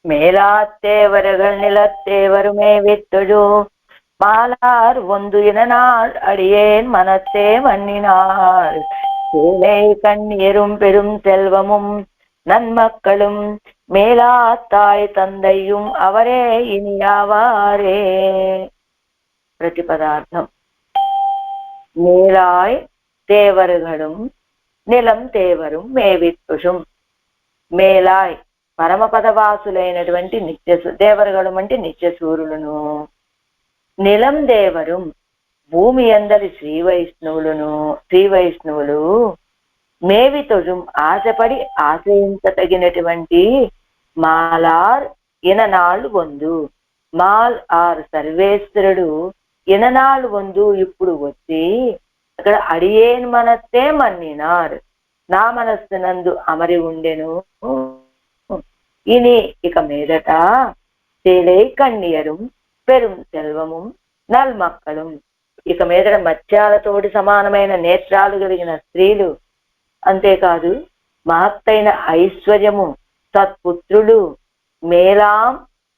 மேலாத்தேவர்கள் நிலத்தேவருமே வித்துஜோ மாலார் ஒந்து என நாள் அடியேன் மனத்தே மன்னினார் சேலை கண்ணியரும் பெரும் செல்வமும் நன்மக்களும் మేలాత్తాయ్ తందయ్యం అవరే ఇనియావారే. ప్రతిపదార్థం మేలాయ్ తేవరుగడం నిలం తేవరం మేవిత్తుషం. మేలాయ్ పరమపదవాసులైనటువంటి దేవరుగడం అంటే నిత్య సూర్యులను, నిలం దేవరం భూమి అందరి శ్రీ వైష్ణవులు మేవితొజుం ఆశపడి ఆశ్రయించదగినటువంటి మాలార్ ఇననాళ్ళు వందు. మాల్ ఆర్ సర్వేశ్వరుడు ఇననాళ్ళు వందు ఇప్పుడు వచ్చి అక్కడ అడియేన్ మనస్సే మన్నినార్, నా మనస్సునందు అమరి ఉండెను. ఇని ఇక మీదట సేలై కన్నియரும் పెరుం సెల్వముం నల్మక్కలం, ఇక మీదట మత్స్యాలతోటి సమానమైన నేత్రాలు కలిగిన స్త్రీలు, అంతేకాదు మహత్తైన ఐశ్వర్యము సత్పుత్రులు మేలాం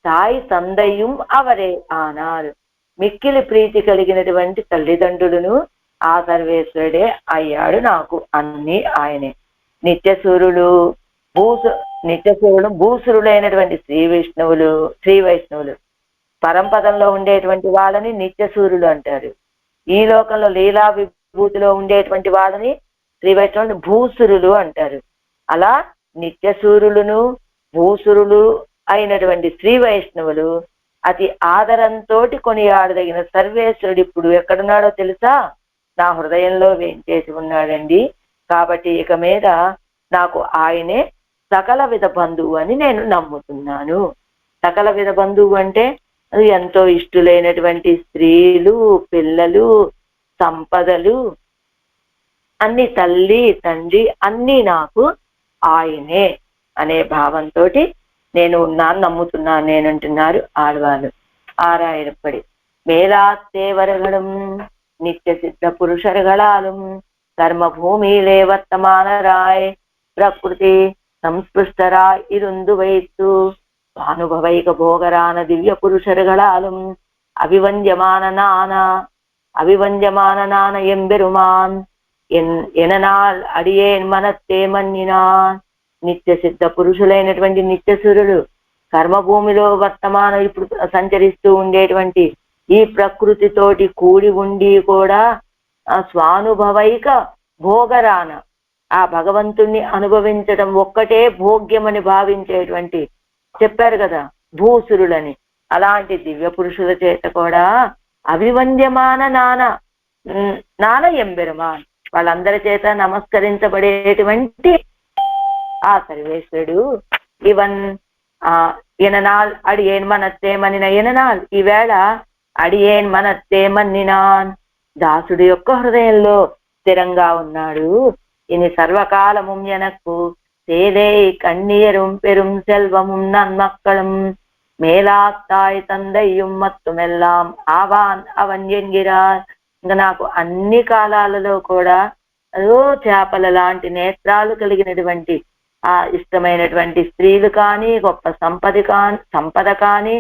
సాయి తందయ్యం అవరే ఆనారు, మిక్కిలి ప్రీతి కలిగినటువంటి తల్లిదండ్రులను ఆ సర్వేశ్వరుడే అయ్యాడు నాకు, అన్ని ఆయనే. నిత్యసూరులు భూసురులైనటువంటి శ్రీ వైష్ణవులు పరంపదంలో ఉండేటువంటి వాళ్ళని నిత్యసూరులు అంటారు. ఈ లోకంలో లీలా విభూతిలో ఉండేటువంటి వాళ్ళని శ్రీ వైష్ణవులు భూసురులు అంటారు. అలా నిత్యసూరులను భూసురులు అయినటువంటి శ్రీ వైష్ణవులు అతి ఆదరంతో కొనియాడదగిన సర్వేశ్వరుడు ఇప్పుడు ఎక్కడున్నాడో తెలుసా? నా హృదయంలో వేంచేసి ఉన్నాడండి. కాబట్టి ఇక మీద నాకు ఆయనే సకల విధ బంధువు అని నేను నమ్ముతున్నాను. సకల విధ బంధువు అంటే ఎంతో ఇష్టులైనటువంటి స్త్రీలు, పిల్లలు, సంపదలు, అన్ని తల్లి తండ్రి అన్ని నాకు ఆయనే అనే భావంతో నేను నమ్ముతున్నాను నేనంటున్నారు ఆళ్వార్లు. ఆరాయిరప్పడి మేలాత్తేవరగడం నిత్య సిద్ధ పురుషరుగళాலும் கர்மபூமியிலே வர்த்தமானராய் பிரகிருதி சம்ஸ்பிருஷ்டராய் இருந்து வைத்து அனுபவைக போகரான திவ்ய புருஷர்களாலும் அபிவஞ்சமானனான எம்பெருமான் ఎననాల్ అడియేన్ మనస్సే మన్నినాన్. నిత్య సిద్ధ పురుషులైనటువంటి నిత్యసురులు కర్మభూమిలో వర్తమానం ఇప్పుడు సంచరిస్తూ ఉండేటువంటి ఈ ప్రకృతితోటి కూడి ఉండి కూడా ఆ స్వానుభవైక భోగరాన ఆ భగవంతుణ్ణి అనుభవించడం ఒక్కటే భోగ్యమని భావించేటువంటి చెప్పారు కదా భూసురులని, అలాంటి దివ్య పురుషుల చేత కూడా అభివంద్యమాన నాన ఎంబెరుమాన్ వాళ్ళందరి చేత నమస్కరించబడేటువంటి ఆ సర్వేశ్వరుడు ఎననాల్ అడియేన్ మనస్సే మన్నిన ఎననాల్ ఈవేళ అడియేన్ మనస్సే మన్నినాన్ దాసుడి యొక్క హృదయంలో స్థిరంగా ఉన్నాడు. ఇని సర్వకాలముం ఎనక్కు సేలై కన్నీయரும் పెరుం సెల్వముం నన్మక్కళం మేలాత్తాయ్ తందయ్యం మత్తుమెల్లాం ఆవాన్ అవన్ ఎంగిరార్. ఇంకా నాకు అన్ని కాలాలలో కూడా అదో చేపల లాంటి నేత్రాలు కలిగినటువంటి ఆ ఇష్టమైనటువంటి స్త్రీలు కానీ, గొప్ప సంపద కానీ,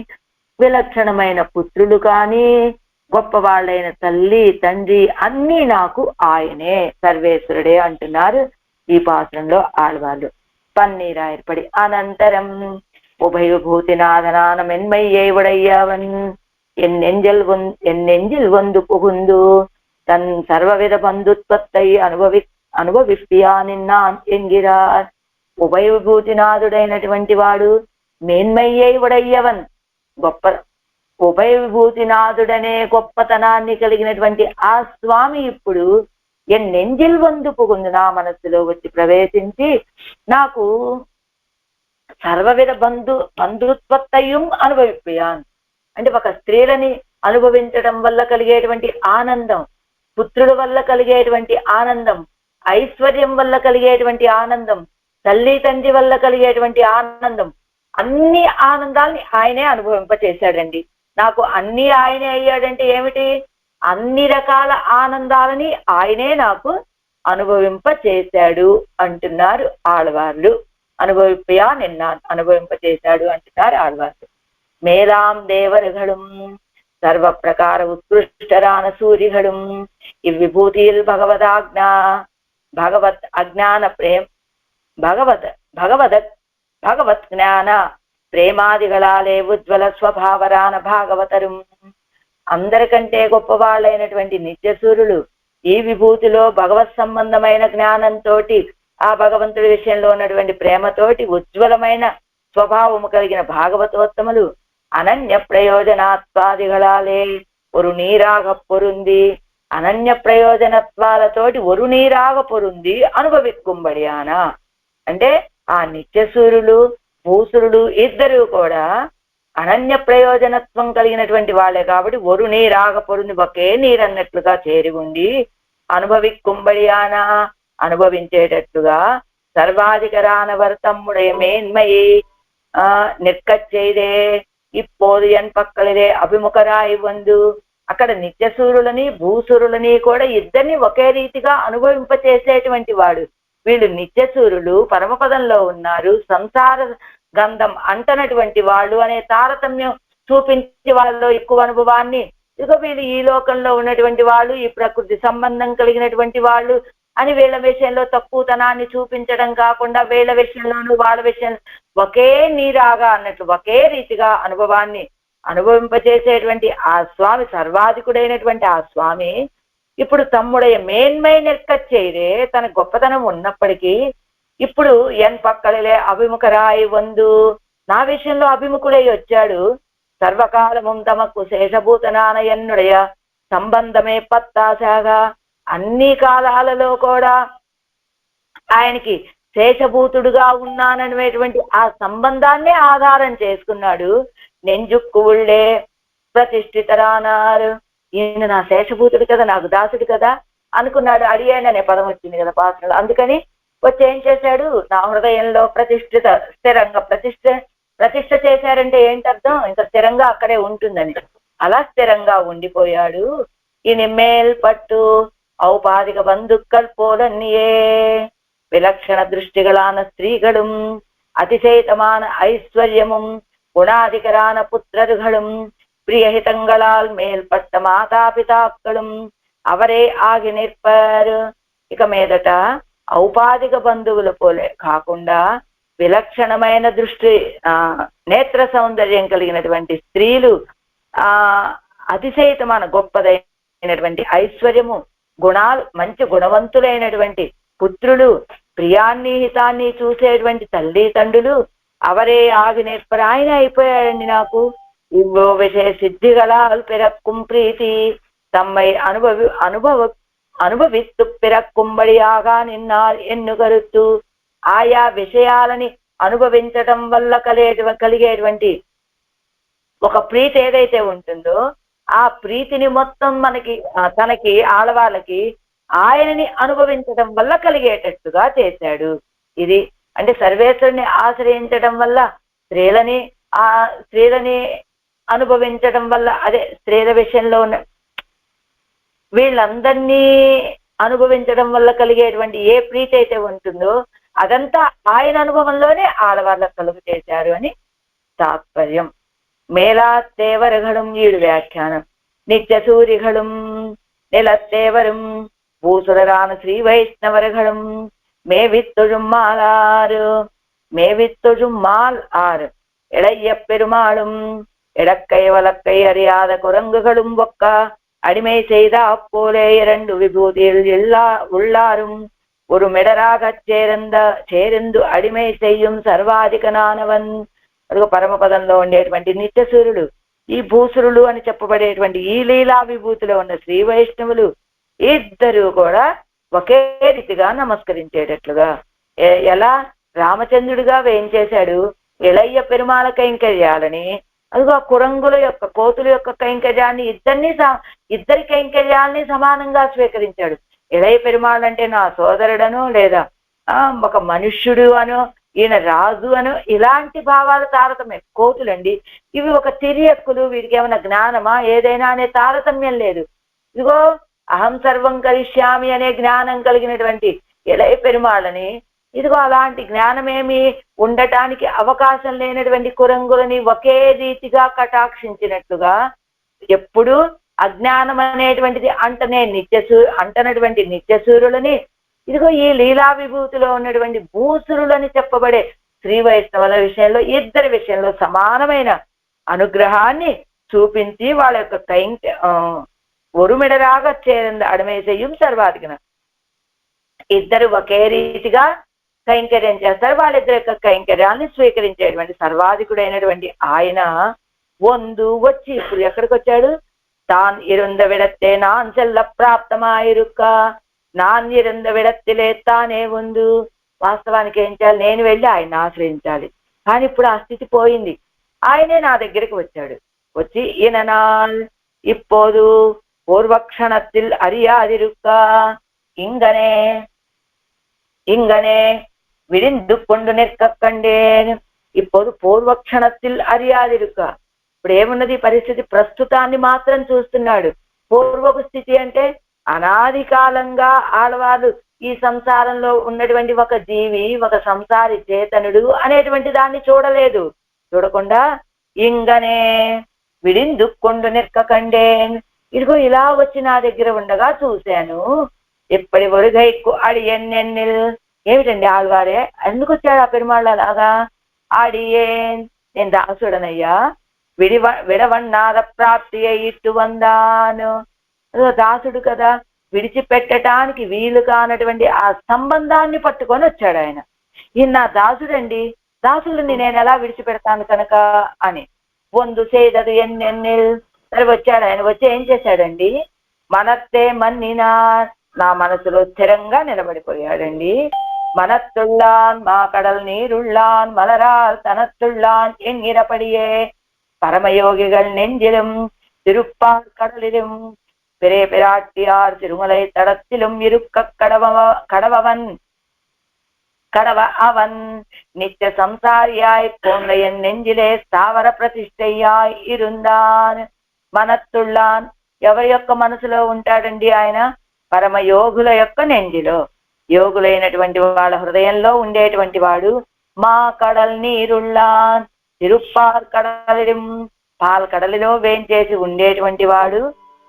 విలక్షణమైన పుత్రులు కానీ గొప్పవాళ్ళైన తల్లి తండ్రి అన్నీ నాకు ఆయనే, సర్వేశ్వరుడే అంటున్నారు ఈ పాత్రంలో ఆడవాళ్ళు. పన్నీరా ఏర్పడి అనంతరం உபயபூதிநாதனான மென்மையை உடையவன் என்னெஞ்சில் வந்து புகுந்து தன் சர்வவித பந்துத்வத்தை అనుభవిప్పియానిన్నాన్ ఎంగిరార్. ఉభయవిభూతినాథుడైనటువంటి వాడు, మేన్మయ్యై ఉడయ్యవన్ గొప్ప ఉభయవిభూతినాథుడనే గొప్పతనాన్ని కలిగినటువంటి ఆ స్వామి ఇప్పుడు ఎన్నెంజిల్ వందు పుగుందు, నా మనస్సులో వచ్చి ప్రవేశించి నాకు సర్వవిధ బంధుత్వత్తయ్యం అనుభవిప్పియాన్. అంటే ఒక స్త్రీలని అనుభవించడం వల్ల కలిగేటువంటి ఆనందం, పుత్రుల వల్ల కలిగేటువంటి ఆనందం, ఐశ్వర్యం వల్ల కలిగేటువంటి ఆనందం, తల్లి తండ్రి వల్ల కలిగేటువంటి ఆనందం, అన్ని ఆనందాల్ని ఆయనే అనుభవింపచేశాడండి. నాకు అన్ని ఆయనే అయ్యాడంటే ఏమిటి? అన్ని రకాల ఆనందాలని ఆయనే నాకు అనుభవింపచేశాడు అంటున్నారు ఆడవాళ్ళు. అనుభవిప్పయా నిన్నాన్, అనుభవింపచేశాడు అంటున్నారు ఆడవాళ్ళు. మేధాం దేవరుகளும் సర్వ ప్రకార ఉత్కృష్టరాన సూరిகளும் ఇవ్విభూతిల్ భగవత్ అజ్ఞాన ప్రేమ భగవత్ జ్ఞాన ప్రేమాదిగళాలే ఉజ్వల స్వభావరాన భాగవతరం. అందరికంటే గొప్పవాళ్ళైనటువంటి నిత్యసూరులు ఈ విభూతిలో భగవత్ సంబంధమైన జ్ఞానంతో, ఆ భగవంతుడి విషయంలో ఉన్నటువంటి ప్రేమతోటి ఉజ్వలమైన స్వభావము కలిగిన భాగవతోత్తములు అనన్య ప్రయోజనాత్వాదిగళాలే ஒரு நீராக பொருந்தி, అనన్య ప్రయోజనత్వాలతోటి ஒரு నీరాగ పొరుంది అనుభవిక్కుబడియానా. అంటే ఆ నిత్యసూరులు భూసురులు ఇద్దరు కూడా అనన్య ప్రయోజనత్వం కలిగినటువంటి వాళ్ళే కాబట్టి ஒரு నీరాగ పొరుంది, ఒకే నీరన్నట్లుగా చేరి ఉండి అనుభవిక్కుబడియానా, అనుభవించేటట్లుగా సర్వాధికరానవర్ తమ్ముடைய మేన్మయి నిற்கச்செய்தே இப்போது என் పక్కలే అభిముఖరాయి వందు. అక్కడ నిత్యసూరులని భూసురులని కూడా ఇద్దరిని ఒకే రీతిగా అనుభవింపచేసేటువంటి వాడు. వీళ్ళు నిత్యసూరులు పరమపదంలో ఉన్నారు, సంసార గంధం అంటనటువంటి వాళ్ళు అనే తారతమ్యం చూపించి వాళ్ళలో ఎక్కువ అనుభవాన్ని, ఇక వీళ్ళు ఈ లోకంలో ఉన్నటువంటి వాళ్ళు, ఈ ప్రకృతి సంబంధం కలిగినటువంటి వాళ్ళు అని వీళ్ళ విషయంలో తక్కువతనాన్ని చూపించడం కాకుండా వీళ్ళ విషయంలోనూ వాళ్ళ విషయంలో ఒకే నీరాగా అన్నట్లు ఒకే రీతిగా అనుభవాన్ని అనుభవింపచేసేటువంటి ఆ స్వామి, సర్వాధికుడైనటువంటి ఆ స్వామి ఇప్పుడు తమ్ముడయ్య మేన్మై నిற்கச்செய்தே, తన గొప్పతనం ఉన్నప్పటికీ ఇప్పుడు ఎన్ పక్కలే అభిముఖరాయి వందు, నా విషయంలో అభిముఖుడై వచ్చాడు. సర్వకాలము తమకు శేషభూతనాన ఎన్నుడయ సంబంధమే పత్తాసాగా, అన్ని కాలాలలో కూడా ఆయనకి శేషభూతుడుగా ఉన్నాననేటువంటి ఆ సంబంధాన్నే ఆధారం చేసుకున్నాడు. నెంజుక్కు ఉళ్ళే ప్రతిష్ఠితరానారు, ఈయన నా శేషభూతుడు కదా, నాకు దాసుడు కదా అనుకున్నాడు. అడియాననే పదం వచ్చింది కదా పాత్రలో, అందుకని వచ్చి ఏం చేశాడు, నా హృదయంలో స్థిరంగా ప్రతిష్ఠ చేశారంటే ఏంటర్థం, ఇంత స్థిరంగా అక్కడే ఉంటుందని. అలా స్థిరంగా ఉండిపోయాడు. ఈయన మేల్పట్టు ఔపాధిక బంధుక్கள் போலன்னியே விலட்சண திருஷ்டிகளான ஸ்திரீகளும் அதிசயமான ஐஸ்வர்யமும் குணாதிகரான புத்திரர்களும் ప్రియహితంగళాల్ మేల్పట్ట మాతాపితాక్കളും అవరే ఆగి నిற்பరు. ఇక మీదట ఔపాధిక బంధువుల పోలే కాకుండా విలక్షణమైన దృష్టి, నేత్ర సౌందర్యం కలిగినటువంటి స్త్రీలు, అతిశయితమైన గొప్పదైనటువంటి ఐశ్వర్యము, గుణాలు, మంచి గుణవంతులైనటువంటి పుత్రులు, ప్రియాన్ని హితాన్ని చూసేటువంటి తల్లి తండ్రులు అవరే ఆగి నేర్పరు. ఆయన అయిపోయాడండి నాకు. ఇవ్వో విషయ సిద్ధిగళాల్ పిరక్కుం ప్రీతి తమ్మై అనుభవిస్తు పిరక్కుబడియాగా నిన్నాల్ ఎన్ను కరుత్తు. ఆయా విషయాలని అనుభవించటం వల్ల కలిగేటువంటి ఒక ప్రీతి ఏదైతే ఉంటుందో ఆ ప్రీతిని మొత్తం తనకి ఆడవాళ్ళకి ఆయనని అనుభవించడం వల్ల కలిగేటట్టుగా చేశాడు. ఇది అంటే సర్వేశ్వరుని ఆశ్రయించడం వల్ల స్త్రీలని అనుభవించడం వల్ల, అదే స్త్రీల విషయంలో ఉన్న వీళ్ళందరినీ అనుభవించడం వల్ల కలిగేటువంటి ఏ ప్రీతి అయితే ఉంటుందో అదంతా ఆయన అనుభవంలోనే ఆడవాళ్ళకు కలుగు చేశారు అని తాత్పర్యం. மேலாத்தேவர்களும் ஈடு வியாக்கியானம். நித்தியசூரிகளும் நிலத்தேவரும் பூசுரரான ஸ்ரீ வைஷ்ணவர்களும் மேவித்தொழும் மாலாறு மேவித்தொழும் மால் ஆறு இளைய பெருமாளும் இடக்கை வழக்கை அறியாத குரங்குகளும் ஒக்க அடிமை செய்த அப்போலே இரண்டு விபூதியில் உள்ளாரும் ஒரு மெடராகச் చేరిందు అడిమై చెయ్యం సర్వాధికనానవన్. అదిగో పరమపదంలో ఉండేటువంటి నిత్యసూరుడు, ఈ భూసురులు అని చెప్పబడేటువంటి ఈ లీలా విభూతిలో ఉన్న శ్రీ వైష్ణవులు ఇద్దరు కూడా ఒకే రీతిగా నమస్కరించేటట్లుగా, ఎలా రామచంద్రుడిగా వేయించేశాడు ఇళయ్య పెరుమాళ కైంకర్యాలని, అదిగో కురంగుల యొక్క కోతుల యొక్క కైంకర్యాన్ని ఇద్దరి కైంకర్యాలని సమానంగా స్వీకరించాడు. ఇళయ పెరుమాళ్ అంటే నా సోదరుడను, లేదా ఒక మనుష్యుడు అనో, ఈయన రాజు అనో, ఇలాంటి భావాలు తారతమ్యం. కోతులండి ఇవి ఒక తిరియక్కులు, వీడికి ఏమైనా జ్ఞానమా ఏదైనా అనే తారతమ్యం లేదు. ఇదిగో అహం సర్వం కరిష్యామి అనే జ్ఞానం కలిగినటువంటి ఇళయ పెరుమాళ్ళని, ఇదిగో అలాంటి జ్ఞానమేమి ఉండటానికి అవకాశం లేనటువంటి కురంగులని ఒకే రీతిగా కటాక్షించినట్లుగా, ఎప్పుడు అజ్ఞానం అనేటువంటిది అంటనటువంటి నిత్యసూరులని, ఇదిగో ఈ లీలా విభూతిలో ఉన్నటువంటి భూసురులని చెప్పబడే శ్రీ వైష్ణవుల విషయంలో ఇద్దరి విషయంలో సమానమైన అనుగ్రహాన్ని చూపించి వాళ్ళ యొక్క ఒరుమిడరాగా చేరింది అడమేసయ్యం సర్వాధికన. ఇద్దరు ఒకే రీతిగా కైంకర్యం చేస్తారు. వాళ్ళిద్దరి యొక్క కైంకర్యాన్ని స్వీకరించేటువంటి సర్వాధికుడైనటువంటి ఆయన వచ్చి ఇప్పుడు ఎక్కడికి వచ్చాడు? తాన్ ఇరుంద విడత్తే నాన్ చెల్ల ప్రాప్తమాయిరుక్క, నాన్ ఇరుంద విడత్తిలే తానే ఉంది. వాస్తవానికి ఏం చేయాలి? నేను వెళ్ళి ఆయన ఆశ్రయించాలి. కానీ ఇప్పుడు ఆ స్థితి పోయింది. ఆయనే నా దగ్గరికి వచ్చాడు. వచ్చి ఈయననాల్ இப்போது పూర్వక్షణத்தில் அறியாதிருக்க இங்கனே விழிந்து கொண்டு நிற்க கண்டேன். ఇప్పుడు పూర్వక్షణத்தில் அறியாதிருக்க. ఇప్పుడు ఏమున్నది పరిస్థితి? ప్రస్తుతాన్ని మాత్రం చూస్తున్నాడు. పూర్వపు స్థితి అంటే అనాది కాలంగా ఆడవాళ్ళు ఈ సంసారంలో ఉన్నటువంటి ఒక జీవి, ఒక సంసారి చేతనుడు అనేటువంటి దాన్ని చూడలేదు. చూడకుండా ఇంగనే విడిందుక్కొండు నిற்கకండేన్, ఇదిగో ఇలా వచ్చి నా దగ్గర ఉండగా చూశాను. ఎప్పటి వరుగైకు అడియన్నెన్నిల్. ఏమిటండి ఆళ్వారే ఎందుకు వచ్చాడు ఆ పెరుమాళ్ళ లాగా? అడియేన్, నేను దాసుడనయ్యా, విడవన్నాద ప్రాప్తి ఇట్టు వందాను. దాసుడు కదా, విడిచిపెట్టడానికి వీలు కానటువంటి ఆ సంబంధాన్ని పట్టుకొని వచ్చాడు ఆయన. ఈయన నా దాసుడండి, దాసుడిని నేను ఎలా విడిచిపెడతాను కనుక అని చేయదదు ఎన్నెన్నిల్. సరే వచ్చాడు ఆయన. వచ్చి ఏం చేశాడండి? మనత్తే మన్నినా, నా మనసులో స్థిరంగా నిలబడిపోయాడండి. మనత్తుళ్ళాన్ మా కడల్ నీరుళ్ళాన్ మలరాల్ తనత్తుళ్ళాన్ ఎన్నిరపడియే பரமயோகிகள் நெஞ்சிலும் திருப்பார் கடலிலும் பெரிய பிராட்டியார் திருமலை தடத்திலும் இருக்க கடவ அவன் நித்திய சம்சாரியாய் போன்ற என் நெஞ்சிலே స్థావర ప్రతిష్టయ్యాయ్ இருந்தான். మనత్తుళ్ళాన్ ఎవరి యొక్క మనసులో ఉంటాడండి ఆయన? పరమ యోగుల యొక్క నెంజిలో, యోగులైనటువంటి వాళ్ళ హృదయంలో ఉండేటువంటి వాడు. మా కడల్ నీరుళ్ళాన్, తిరుప్పార్ కడలిం, పాల్కడలిలో వేంచేసి ఉండేటువంటి వాడు.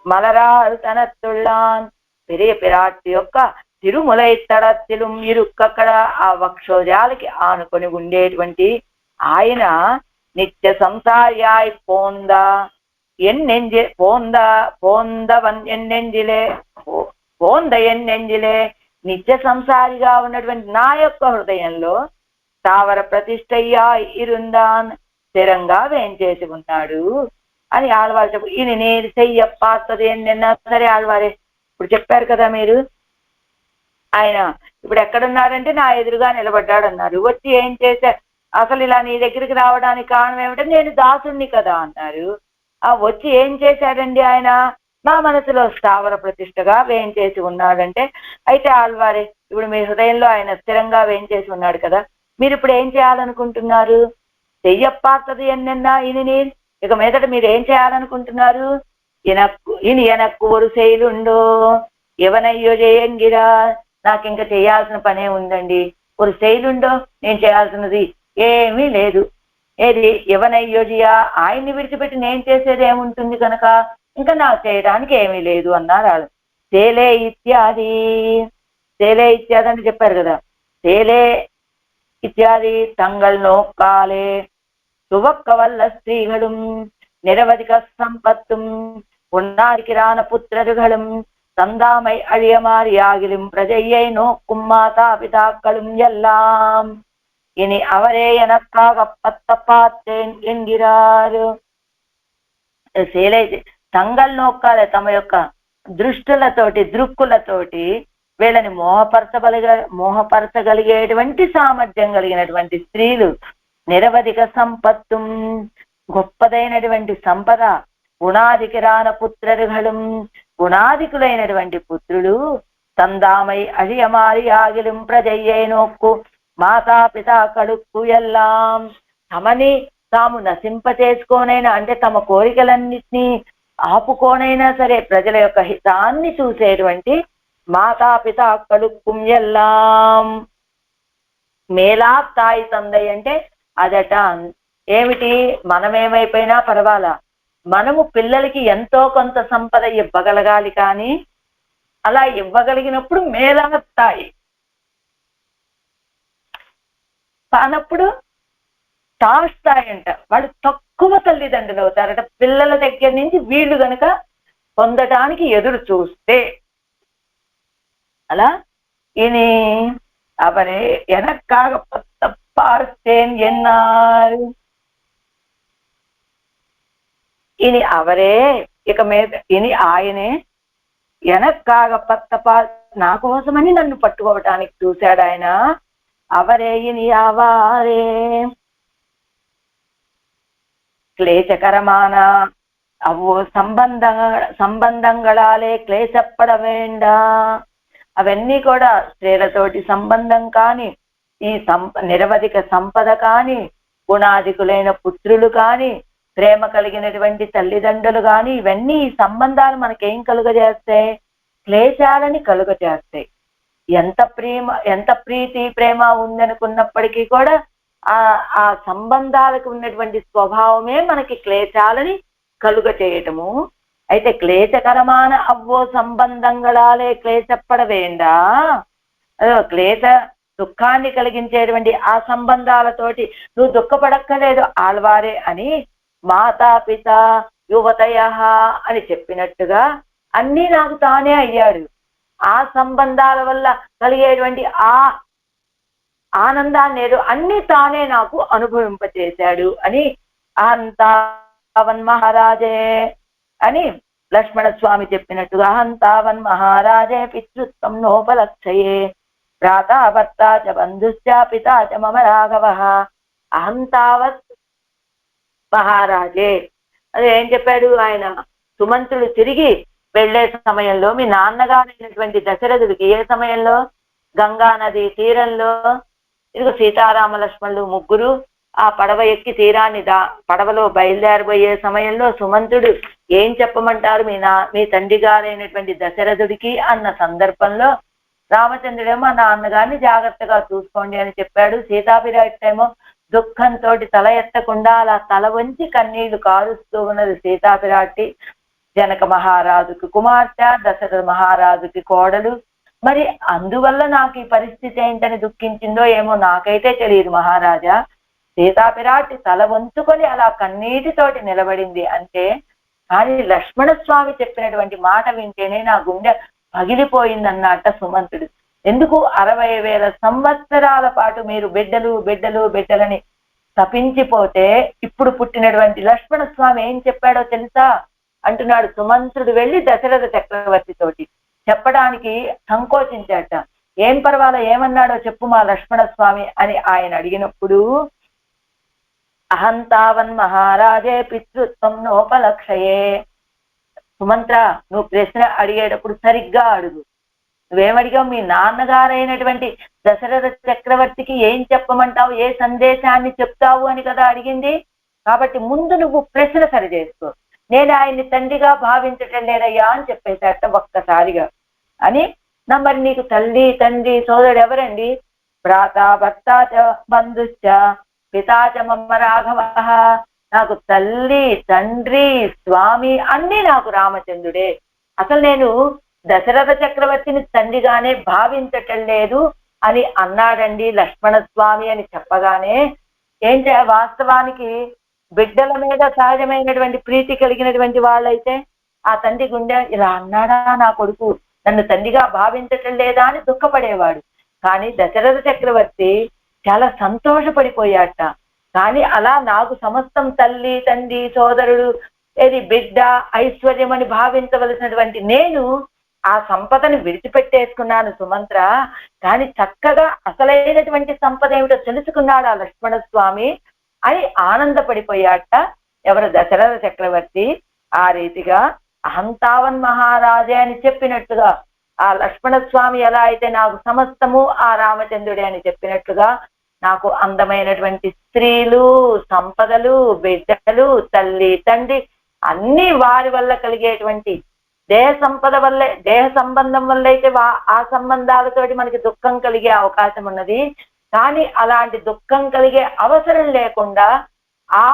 మలరాల్ తనత్తుళ్ళాన్, పెరియ పిరాట్టి యొక్క తిరుమలై తడత్తిலும் ఇరుక్కక్కడ, ఆ వక్షోజాలకి ఆనుకొని ఉండేటువంటి ఆయన నిత్య సంసార్యాయ్ పోందవన్ ఎన్నెంజిలే నిత్య సంసారిగా ఉన్నటువంటి నా యొక్క హృదయంలో స్థావర ప్రతిష్టయ్యాయ్ ఇరుందాన్, స్థిరంగా వేంచేసి ఉన్నాడు అని ఆళ్వారు చెప్పు. ఈయన నేను చెయ్య పాతది ఎన్నెన్నా. సరే ఆళ్వారే ఇప్పుడు చెప్పారు కదా మీరు, ఆయన ఇప్పుడు ఎక్కడున్నాడంటే నా ఎదురుగా నిలబడ్డాడు అన్నారు. వచ్చి ఏం చేశారు? అసలు ఇలా నీ దగ్గరికి రావడానికి కారణం ఏమిటంటే నేను దాసుణ్ణి కదా అన్నారు. ఆ వచ్చి ఏం చేశాడండి ఆయన? నా మనసులో స్థావర ప్రతిష్టగా వేయించేసి ఉన్నాడంటే, అయితే ఆళ్వారే ఇప్పుడు మీ హృదయంలో ఆయన స్థిరంగా వేయించేసి ఉన్నాడు కదా, మీరు ఇప్పుడు ఏం చేయాలనుకుంటున్నారు? చెయ్యప్పాతది ఎన్నెన్నా ఇని, ఇక మీదట మీరు ఏం చేయాలనుకుంటున్నారు? ఎనక్కు ఒక శైలుండో ఎవనయ్యో చేయంగిరా, నాకు ఇంకా చేయాల్సిన పనే ఉందండి. ఒక శైలుండో, నేను చేయాల్సినది ఏమీ లేదు. ఏది యవనయ్యోజియా, ఆయన్ని విడిచిపెట్టి నేను చేసేది ఏముంటుంది కనుక ఇంకా నాకు చేయడానికి ఏమీ లేదు అన్నారు వాళ్ళు. తేలే ఇత్యాది, తేలే ఇత్యాది అని చెప్పారు కదా. తేలే ఇత్యాది తంగల్ నోక్కాలే துவக்க வல்ல ஸ்திரீகளும் நிரவதிக சம்பத்தும் உன்னாரிக்கிரான புத்திரர்களும் தந்தாமை அழியமாறியாகிலும் பிரஜையை நோக்கும் மாதா பிதாக்களும் எல்லாம் இனி அவரே எனக்காக பத்த பார்த்தேன் என்கிறார். తంగల్ నోక్కాలే, తమ యొక్క దృష్టులతోటి దృక్కులతోటి వీళ్ళని మోహపరచగలిగేటువంటి సామర్థ్యం కలిగినటువంటి స్త్రీలు, నిరవధిక సంపత్తు గొప్పదైనటువంటి సంపద, గుణాధికిరాన పుత్రరుగళం గుణాధికులైనటువంటి పుత్రులు, తందామై అழிయమారి ఆగిలిం ప్రజయ్యే నోక్కు మాతాపితా కడుక్కు ఎల్లాం, తమని తాము నశింపచేసుకోనైనా అంటే తమ కోరికలన్నిటినీ ఆపుకోనైనా సరే ప్రజల యొక్క హితాన్ని చూసేటువంటి మాతాపితా కడుక్కుం ఎల్లాం. మేలా తాయి తందై అంటే అదట ఏమిటి, మనమేమైపోయినా పర్వాలా, మనము పిల్లలకి ఎంతో కొంత సంపద ఇవ్వగలగాలి. కానీ అలా ఇవ్వగలిగినప్పుడు మేలా తాయి కానప్పుడు తాస్తాయి అంట, వాళ్ళు తక్కువ తల్లిదండ్రులు అవుతారట పిల్లల దగ్గర నుంచి వీళ్ళు గనక పొందటానికి ఎదురు చూస్తే. అలా ఇని అవరే ఎనక్కాగ பார்த்தேன் ఎన్నారు. ఇని అవరే ఇక మీద ఇని ఆయనే ఎనక్కాగ నా కోసమని నన్ను పట్టుకోవటానికి చూశాడు ఆయన. అవరే ఇని అవారే క్లేశకరమాన అవ్వో సంబంధంగళాలే క్లేశపడ వేండా. అవన్నీ కూడా స్త్రీలతోటి సంబంధం కాని, ఈ నిరవధిక సంపద కాని, గుణాధికులైన పుత్రులు కాని, ప్రేమ కలిగినటువంటి తల్లిదండ్రులు కాని, ఇవన్నీ ఈ సంబంధాలు మనకేం కలుగజేస్తాయి? క్లేశాలని కలుగజేస్తాయి. ఎంత ప్రీతి ప్రేమ ఉందనుకున్నప్పటికీ కూడా ఆ సంబంధాలకు ఉన్నటువంటి స్వభావమే మనకి క్లేశాలని కలుగ చేయటము. అయితే క్లేశకరమాన అవ్వో సంబంధంగళాలే క్లేశపడ వేండా, క్లేశ దుఃఖాన్ని కలిగించేటువంటి ఆ సంబంధాలతోటి నువ్వు దుఃఖపడక్కలేదు ఆళ్వారే అని మాతాపిత యువతయ అని చెప్పినట్టుగా అన్నీ నాకు తానే అయ్యాడు. ఆ సంబంధాల వల్ల కలిగేటువంటి ఆ ఆనందాన్ని అన్ని తానే నాకు అనుభవింపచేశాడు అని అహంతావన్ మహారాజే అని లక్ష్మణ స్వామి చెప్పినట్టుగా అహంతావన్ మహారాజే పితృత్వం నోపలక్షయే భ్రాత భర్త చ బంధుశ్చ పితా చ మమ రాఘవ. అహంతావత్ మహారాజే అది ఏం చెప్పాడు ఆయన? సుమంతుడు తిరిగి వెళ్లే సమయంలో మీ నాన్నగారైనటువంటి దశరథుడికి ఏ సమయంలో? గంగా నది తీరంలో ఇదిగో సీతారామ లక్ష్మణులు ముగ్గురు ఆ పడవ ఎక్కి తీరాన్ని పడవలో బయలుదేరబోయే సమయంలో సుమంతుడు ఏం చెప్పమంటారు మీ తండ్రి గారైనటువంటి దశరథుడికి అన్న సందర్భంలో రామచంద్రుడేమో మా నాన్నగారిని జాగ్రత్తగా చూసుకోండి అని చెప్పాడు. సీతాపిరాటేమో దుఃఖంతో తల ఎత్తకుండా అలా తల వంచి కన్నీళ్లు కారుస్తూ ఉన్నది సీతాపిరాటి. జనక మహారాజుకి కుమార్తె, దశరథ మహారాజుకి కోడలు. మరి అందువల్ల నాకు ఈ పరిస్థితి ఏంటని దుఃఖించిందో ఏమో నాకైతే తెలియదు మహారాజా. సీతాపిరాటి తల వంచుకొని అలా కన్నీటితోటి నిలబడింది అంటే, కానీ లక్ష్మణ స్వామి చెప్పినటువంటి మాట వింటేనే నా గుండె పగిలిపోయిందన్నట్ట సుమంతుడు. ఎందుకు 60,000 సంవత్సరాల పాటు మీరు బిడ్డలు బిడ్డలు బిడ్డలని తపించిపోతే ఇప్పుడు పుట్టినటువంటి లక్ష్మణ స్వామి ఏం చెప్పాడో తెలుసా అంటున్నాడు. సుమంతుడు వెళ్ళి దశరథ చక్రవర్తి తోటి చెప్పడానికి సంకోచించాట. ఏం పర్వాలా, ఏమన్నాడో చెప్పు మా లక్ష్మణ స్వామి అని ఆయన అడిగినప్పుడు అహంతావన్ మహారాజే పితృత్వం నోపలక్షయే. సుమంత్ర, నువ్వు ప్రశ్న అడిగేటప్పుడు సరిగ్గా అడుగు. నువ్వేమడిగావు? మీ నాన్నగారైనటువంటి దశరథ చక్రవర్తికి ఏం చెప్పమంటావు, ఏ సందేశాన్ని చెప్తావు అని కదా అడిగింది. కాబట్టి ముందు నువ్వు ప్రశ్న సరి చేసుకో. నేను ఆయన్ని తండ్రిగా భావించటం లేదయ్యా అని చెప్పేశాట ఒక్కసారిగా. అని మరి నీకు తల్లి తండ్రి సోదరుడు ఎవరండి? భ్రాత భర్త బంధుశ్చ పితాచ మమ్మ రాఘవ, నాకు తల్లి తండ్రి స్వామి అన్ని నాకు రామచంద్రుడే. అసలు నేను దశరథ చక్రవర్తిని తండ్రిగానే భావించటం లేదు అని అన్నాడండి లక్ష్మణ స్వామి అని చెప్పగానే వాస్తవానికి బిడ్డల మీద సహజమైనటువంటి ప్రీతి కలిగినటువంటి వాళ్ళైతే ఆ తండ్రి గుండె ఇలా అన్నాడా నా కొడుకు నన్ను తండ్రిగా భావించటం లేదా అని దుఃఖపడేవాడు. కానీ దశరథ చక్రవర్తి చాలా సంతోషపడిపోయాట. కానీ అలా నాకు సమస్తం తల్లి తండ్రి సోదరుడు ఏది బిడ్డ ఐశ్వర్యం అని భావించవలసినటువంటి నేను ఆ సంపదను విడిచిపెట్టేసుకున్నాను సుమంత్ర. కానీ చక్కగా అసలైనటువంటి సంపద ఏమిటో తెలుసుకున్నాడు ఆ లక్ష్మణ స్వామి అని ఆనందపడిపోయాట ఎవరు దశరథ చక్రవర్తి. ఆ రీతిగా అహంతావన్ మహారాజే అని చెప్పినట్టుగా ఆ లక్ష్మణ స్వామి ఎలా అయితే నాకు సమస్తము ఆ రామచంద్రుడే అని చెప్పినట్టుగా నాకు అందమైనటువంటి స్త్రీలు సంపదలు బిడ్డలు తల్లి తండ్రి అన్ని వారి వల్ల కలిగేటువంటి దేహ సంపద వల్లే దేహ సంబంధం వల్ల అయితే ఆ సంబంధాలతోటి మనకి దుఃఖం కలిగే అవకాశం ఉన్నది. కానీ అలాంటి దుఃఖం కలిగే అవసరం లేకుండా ఆ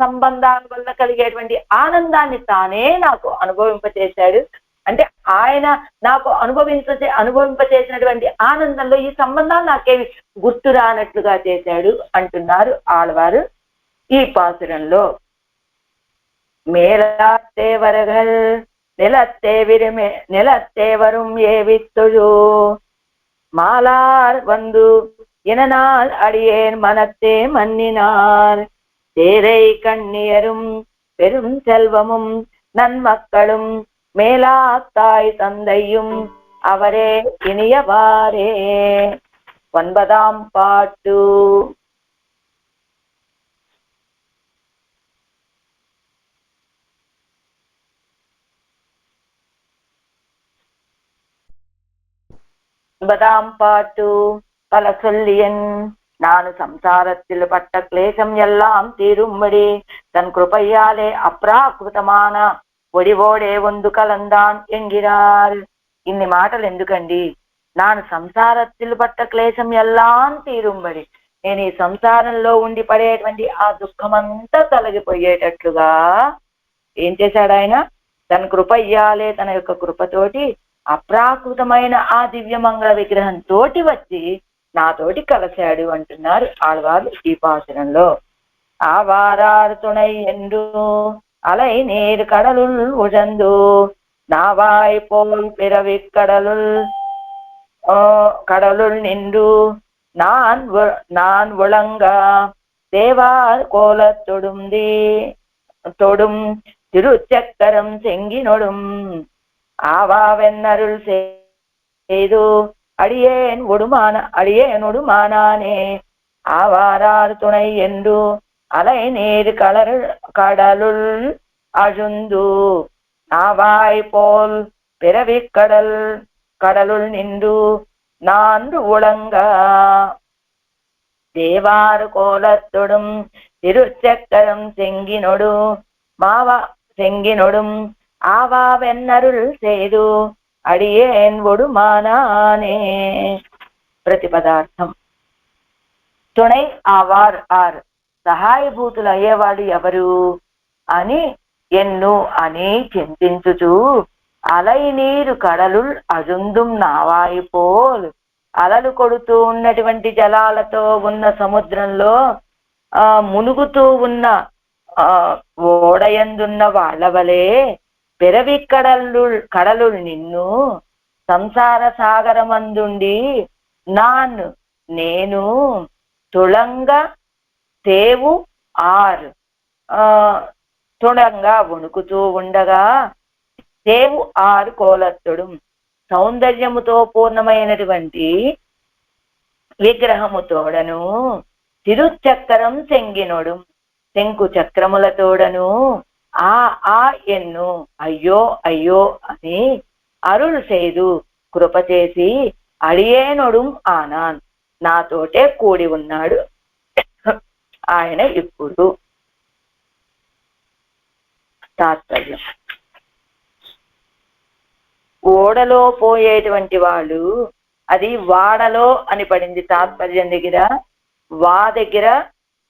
సంబంధాల వల్ల కలిగేటువంటి ఆనందాన్ని తానే నాకు అనుభవింపచేశాడు. అంటే ఆయన నాకు అనుభవింపచేసినటువంటి ఆనందంలో ఈ సంబంధాలు నాకేమి గుర్తు రానట్లుగా చేశాడు అంటున్నారు ఆళ్వారు ఈ పాసురంలో. మేలాత్తేవరగల్ நிலத்தேவரும் ஏவித்தொழு மாலார் வந்து இனநாள் அடியேன் மனத்தே மன்னினார் தேரை கண்ணியரும் பெரும் செல்வமும் நன்மக்களும் மேலாத்தாய் தந்தையும் அவரே இனியவாரே. 9ஆம் பாட்டு. பாட்டு. பல சொல்லியன் நான் சம்சாரத்தில் பட்ட கிளேசம் எல்லாம் தீரும்படி தன் கிருபையாலே అప్రాకృతமான ఒడివోడే ఒందు కలందాన్ ఎంగిరార్. ఇన్ని మాటలు ఎందుకండి? నాను సంసారத்தில் పట్ట క్లేశం ఎల్లాం తీరుంబడి, నేను ఈ సంసారంలో ఉండి పడేటువంటి ఆ దుఃఖమంతా తొలగిపోయేటట్లుగా ఏం చేశాడు ఆయన? తన కృపయ్యాలే తన యొక్క కృపతోటి అప్రాకృతమైన ఆ దివ్యమంగళ విగ్రహంతో వచ్చి నాతోటి కలశాడు అంటున్నారు ఆళ్వారు ఈ పాసురంలో. ఆవారారు తుణై ఎండు అలై నీరు கடலுள் உழந்து நாவாய் போல் பிறவி கடலுள் நின்று நான் ஒழுங்கா தேவார் கோலத்தொடும் திருச்சக்கரம் செங்கினொடும் ஆவாவென்னருள் செய்து அடியேனொடுமானானே. ஆவாரார் துணை என்று அலை நீர் கடலுள் அழுந்து நாவாய் போல் பிறவி கடலுள் நின்று நான்கு ஒழுங்கா தேவார் கோலத்தொடும் திருச்சக்கரம் செங்கினொடும் ఆవావెన్నరుల్ సేదు అడియేన్ ఒడుమానానే. ప్రతిపదార్థం. తుణై ఆవార్ ఆర్ సహాయభూతులు అయ్యేవాడు ఎవరు అని ఎన్ను అని చింతించుచు అలై నీరు కడలుల్ అజుందుం నావాయిపోల్ అలలు కొడుతూ ఉన్నటువంటి జలాలతో ఉన్న సముద్రంలో మునుగుతూ ఉన్న ఓడయందున్న వాళ్ళ వలె పెరవి కడలుల్ నిన్ను సంసార సాగరమందుండి నేను తుళంగా తేవు ఆర్ తుళంగా వణుకుతూ ఉండగా తేవు ఆరు కోలత్తుడు సౌందర్యముతో పూర్ణమైనటువంటి విగ్రహము తోడను తిరుచక్రం సెంగినొడు శంకు చక్రములతోడను ఆ ఎన్ను అయ్యో అయ్యో అని అరుள் సేదు కృప చేసి అడియేనొడుం ఆనాన్ నాతోటే కూడి ఉన్నాడు ఆయన ఇప్పుడు. తాత్పర్యం. ఓడలో పోయేటువంటి వాళ్ళు అది వాడలో అని పడింది తాత్పర్యం దగ్గర. వా దగ్గర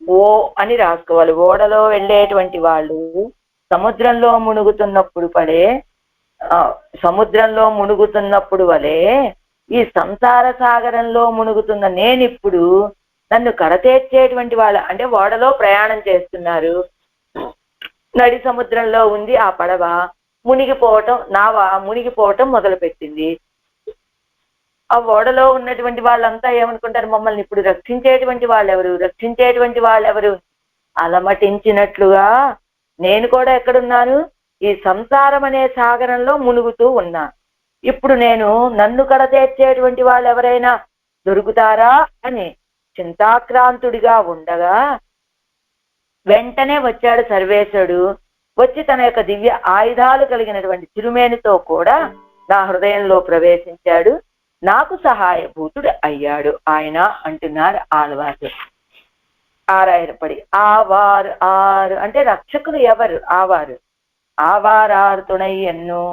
ఓ అని రాసుకోవాలి. ఓడలో వెళ్ళేటువంటి వాళ్ళు సముద్రంలో మునుగుతున్నప్పుడు పడే సముద్రంలో మునుగుతున్నప్పుడు వలె ఈ సంసార సాగరంలో మునుగుతున్న నేనిప్పుడు నన్ను కరతేర్చేటువంటి వాళ్ళ, అంటే ఓడలో ప్రయాణం చేస్తున్నారు, నడి సముద్రంలో ఉంది ఆ పడవ, మునిగిపోవటం నావ మునిగిపోవటం మొదలుపెట్టింది. ఆ ఓడలో ఉన్నటువంటి వాళ్ళంతా ఏమనుకుంటారు, మమ్మల్ని ఇప్పుడు రక్షించేటువంటి వాళ్ళెవరు అలమటించినట్లుగా నేను కూడా ఎక్కడున్నాను, ఈ సంసారం అనే సాగరంలో మునుగుతూ ఉన్నా. ఇప్పుడు నేను నన్ను కడతేర్చేటువంటి వాళ్ళు ఎవరైనా దొరుకుతారా అని చింతాక్రాంతుడిగా ఉండగా వెంటనే వచ్చాడు సర్వేశ్వరుడు. వచ్చి తన యొక్క దివ్య ఆయుధాలు కలిగినటువంటి చిరుమేనితో కూడా నా హృదయంలో ప్రవేశించాడు, నాకు సహాయభూతుడు అయ్యాడు ఆయన అంటున్నారు ఆళ్వారు. ఆరాయరపడి ఆవారు ఆరు అంటే రక్షకులు ఎవరు, ఆవారు ఆవారారు తుణై ఎన్ను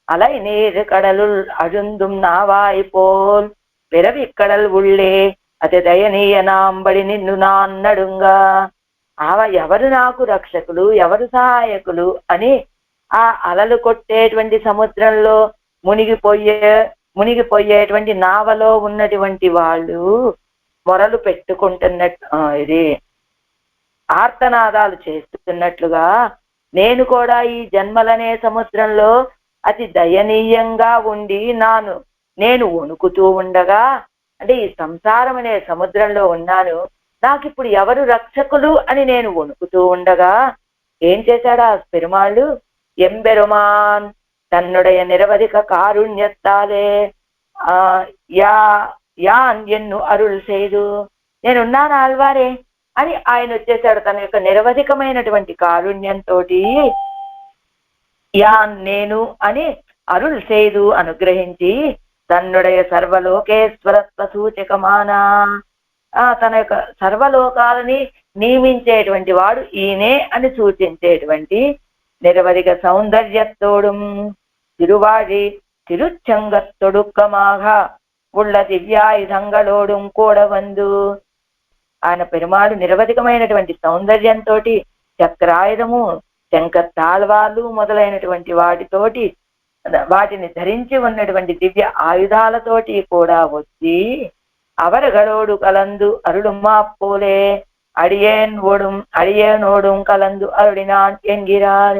అలై నీరు కడలుల్ అజుందుం నావాయి పోల్ పిరవి కడల్ ఉళ్ళే అతి దయనీయ నాంబడి నిన్ను నాన్నడుంగా. ఎవరు నాకు రక్షకులు, ఎవరు సహాయకులు అని ఆ అలలు కొట్టేటువంటి సముద్రంలో మునిగిపోయేటువంటి నావలో ఉన్నటువంటి వాళ్ళు మొరలు పెట్టుకుంటున్నట్టు, ఇది ఆర్తనాదాలు చేస్తున్నట్లుగా నేను కూడా ఈ జన్మలనే సముద్రంలో అతి దయనీయంగా ఉండి నేను వణుకుతూ ఉండగా, అంటే ఈ సంసారం అనే సముద్రంలో ఉన్నాను, నాకు ఇప్పుడు ఎవరు రక్షకులు అని నేను వణుకుతూ ఉండగా ఏం చేశాడు ఆ పెరుమాళ్ళు, ఎంబెరుమాన్ తన్నుடைய నిరవధిక కారుణ్యత్తాలే యాన్ ఎన్ను అరుள் செய்து నేనున్నాను ఆళ్వారే అని ఆయన వచ్చేసాడు. తన యొక్క నిరవధికమైనటువంటి కారుణ్యంతో యాన్ నేను అని అరుள் செய்து అనుగ్రహించి తన్నుடைய సర్వలోకేశ్వరత్వ సూచకమానా తన యొక్క సర్వలోకాలని నియమించేటువంటి వాడు ఈయనే అని సూచించేటువంటి నిరవధిక సౌందర్యతోడు తిరువాడి తిరుచంగత్తొడుక్కమాగ ఉళ్ళ దివ్యాయుధంగళోడుం కూడా వందు. ఆయన పెరుమాడు నిరవధికమైనటువంటి సౌందర్యంతో చక్రాయుధము, శంఖ తాళ్వార్లు మొదలైనటువంటి వాటిని ధరించి ఉన్నటువంటి దివ్య ఆయుధాలతోటి కూడా వచ్చి అవరగళోడు కలందు అరుడుమా పోలే అడియేనోడుం కలందు అరుడినాన్ ఎంగిరార్.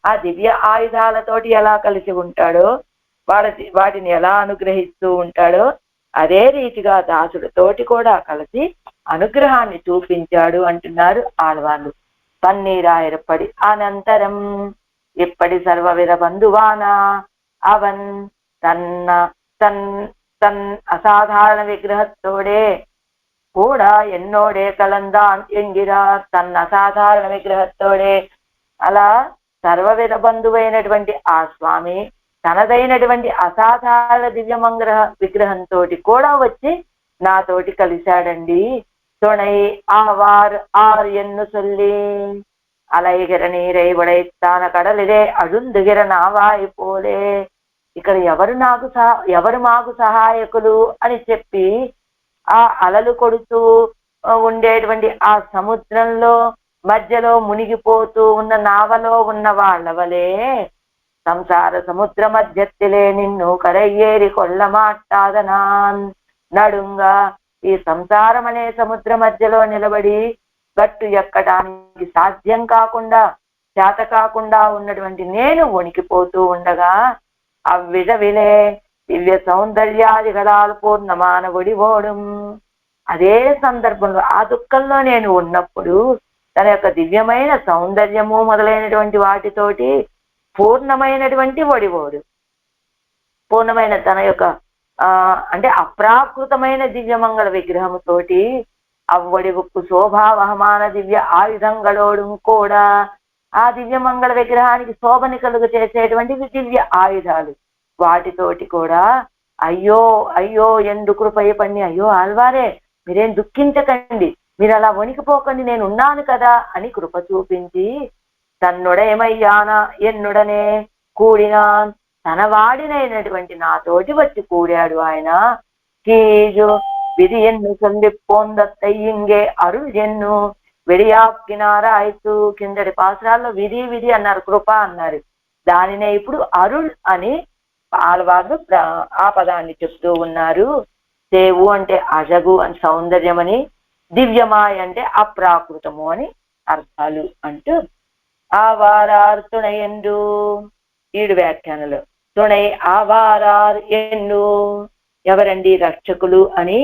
ఆ దివ్య ఆయుధాలతోటి ఎలా కలిసి ఉంటాడో, వాటిని ఎలా అనుగ్రహిస్తూ ఉంటాడో అదే రీతిగా దాసుడితోటి కూడా కలిసి అనుగ్రహాన్ని చూపించాడు అంటున్నారు ఆళ్వార్లు. పన్నీరాయరపడి అనంతరం ఇప్పటి సర్వవిధ బంధువానా అవన్ தன் அசாதாரண விக்கிரகத்தோடே கூட என்னோడే కలందాన్ ఎంగిరార్. తన అసాధారణ విగ్రహத்தோడే అలా సర్వవిధ బంధువైనటువంటి ఆ స్వామి తనదైనటువంటి అసాధారణ దివ్యమంగ్ర విగ్రహంతో కూడా వచ్చి నాతోటి కలిశాడండి. துணை ஆவார் ஆர் என்று சொல்லி అలైగిర నీరై వడైతాన కడలిదే అడుందుగిర నావాయి పోలే. ఇక్కడ ఎవరు మాకు సహాయకులు అని చెప్పి ఆ అలలు కొడుతూ ఉండేటువంటి ఆ సముద్రంలో మధ్యలో మునిగిపోతూ ఉన్న నావలో ఉన్న వాళ్ళ వలే సంసార సముద్ర మధ్యత్తిలే నిన్ను కరయ్యేరి కొల్లమాట్టాదనాన్ నడుంగా. ఈ సంసారం అనే సముద్ర మధ్యలో నిలబడి గట్టు ఎక్కడానికి సాధ్యం కాకుండా చేత కాకుండా ఉన్నటువంటి నేను వణికిపోతూ ఉండగా అవ్విధవిలే దివ్య సౌందర్యాదిగళాలు పూర్ణమాన ఒడివోడం. అదే సందర్భంలో ఆ దుఃఖంలో నేను ఉన్నప్పుడు తన యొక్క దివ్యమైన సౌందర్యము మొదలైనటువంటి వాటితోటి పూర్ణమైనటువంటి ఒడివోడు, పూర్ణమైన తన యొక్క అంటే అప్రాకృతమైన దివ్యమంగళ విగ్రహముతోటి అవ్వడివుక్కు శోభావహమాన దివ్య ఆయుధంగళోడు కూడా ఆ దివ్యమంగళ విగ్రహానికి శోభని కలుగు చేసేటువంటి దివ్య ఆయుధాలు వాటితోటి కూడా అయ్యో అయ్యో ఎందు కృపయ పన్ని, అయ్యో ఆళ్వారే మీరేం దుఃఖించకండి, మీరు అలా వణికిపోకండి, నేను ఉన్నాను కదా అని కృప చూపించి తన్నుడేమయ్యాన ఎన్నుడనే కూడినాన్. తన వాడినైనటువంటి నాతోటి వచ్చి కూడాడు ఆయన. కీజు విధి ఎన్ను సందిపోందత్తయ్యింగే అరుள் ఎన్ను వెడియాక్కినారాయితూ కిందటి పాసురాల్లో విధి విధి అన్నారు, కృప అన్నారు. దానినే ఇప్పుడు అరుళ్ అని ఆళ్వార్లు ఆ పదాన్ని చెప్తూ ఉన్నారు. సేవు అంటే అజగు అని సౌందర్యం అని, దివ్యమాయ అంటే అప్రాకృతము అని అర్థాలు అంటూ ఆవారార్ తుణయండు 7 వ్యాఖ్యానాలు. తుణై ఆవారార్ ఎన్ను ఎవరండి రక్షకులు అని,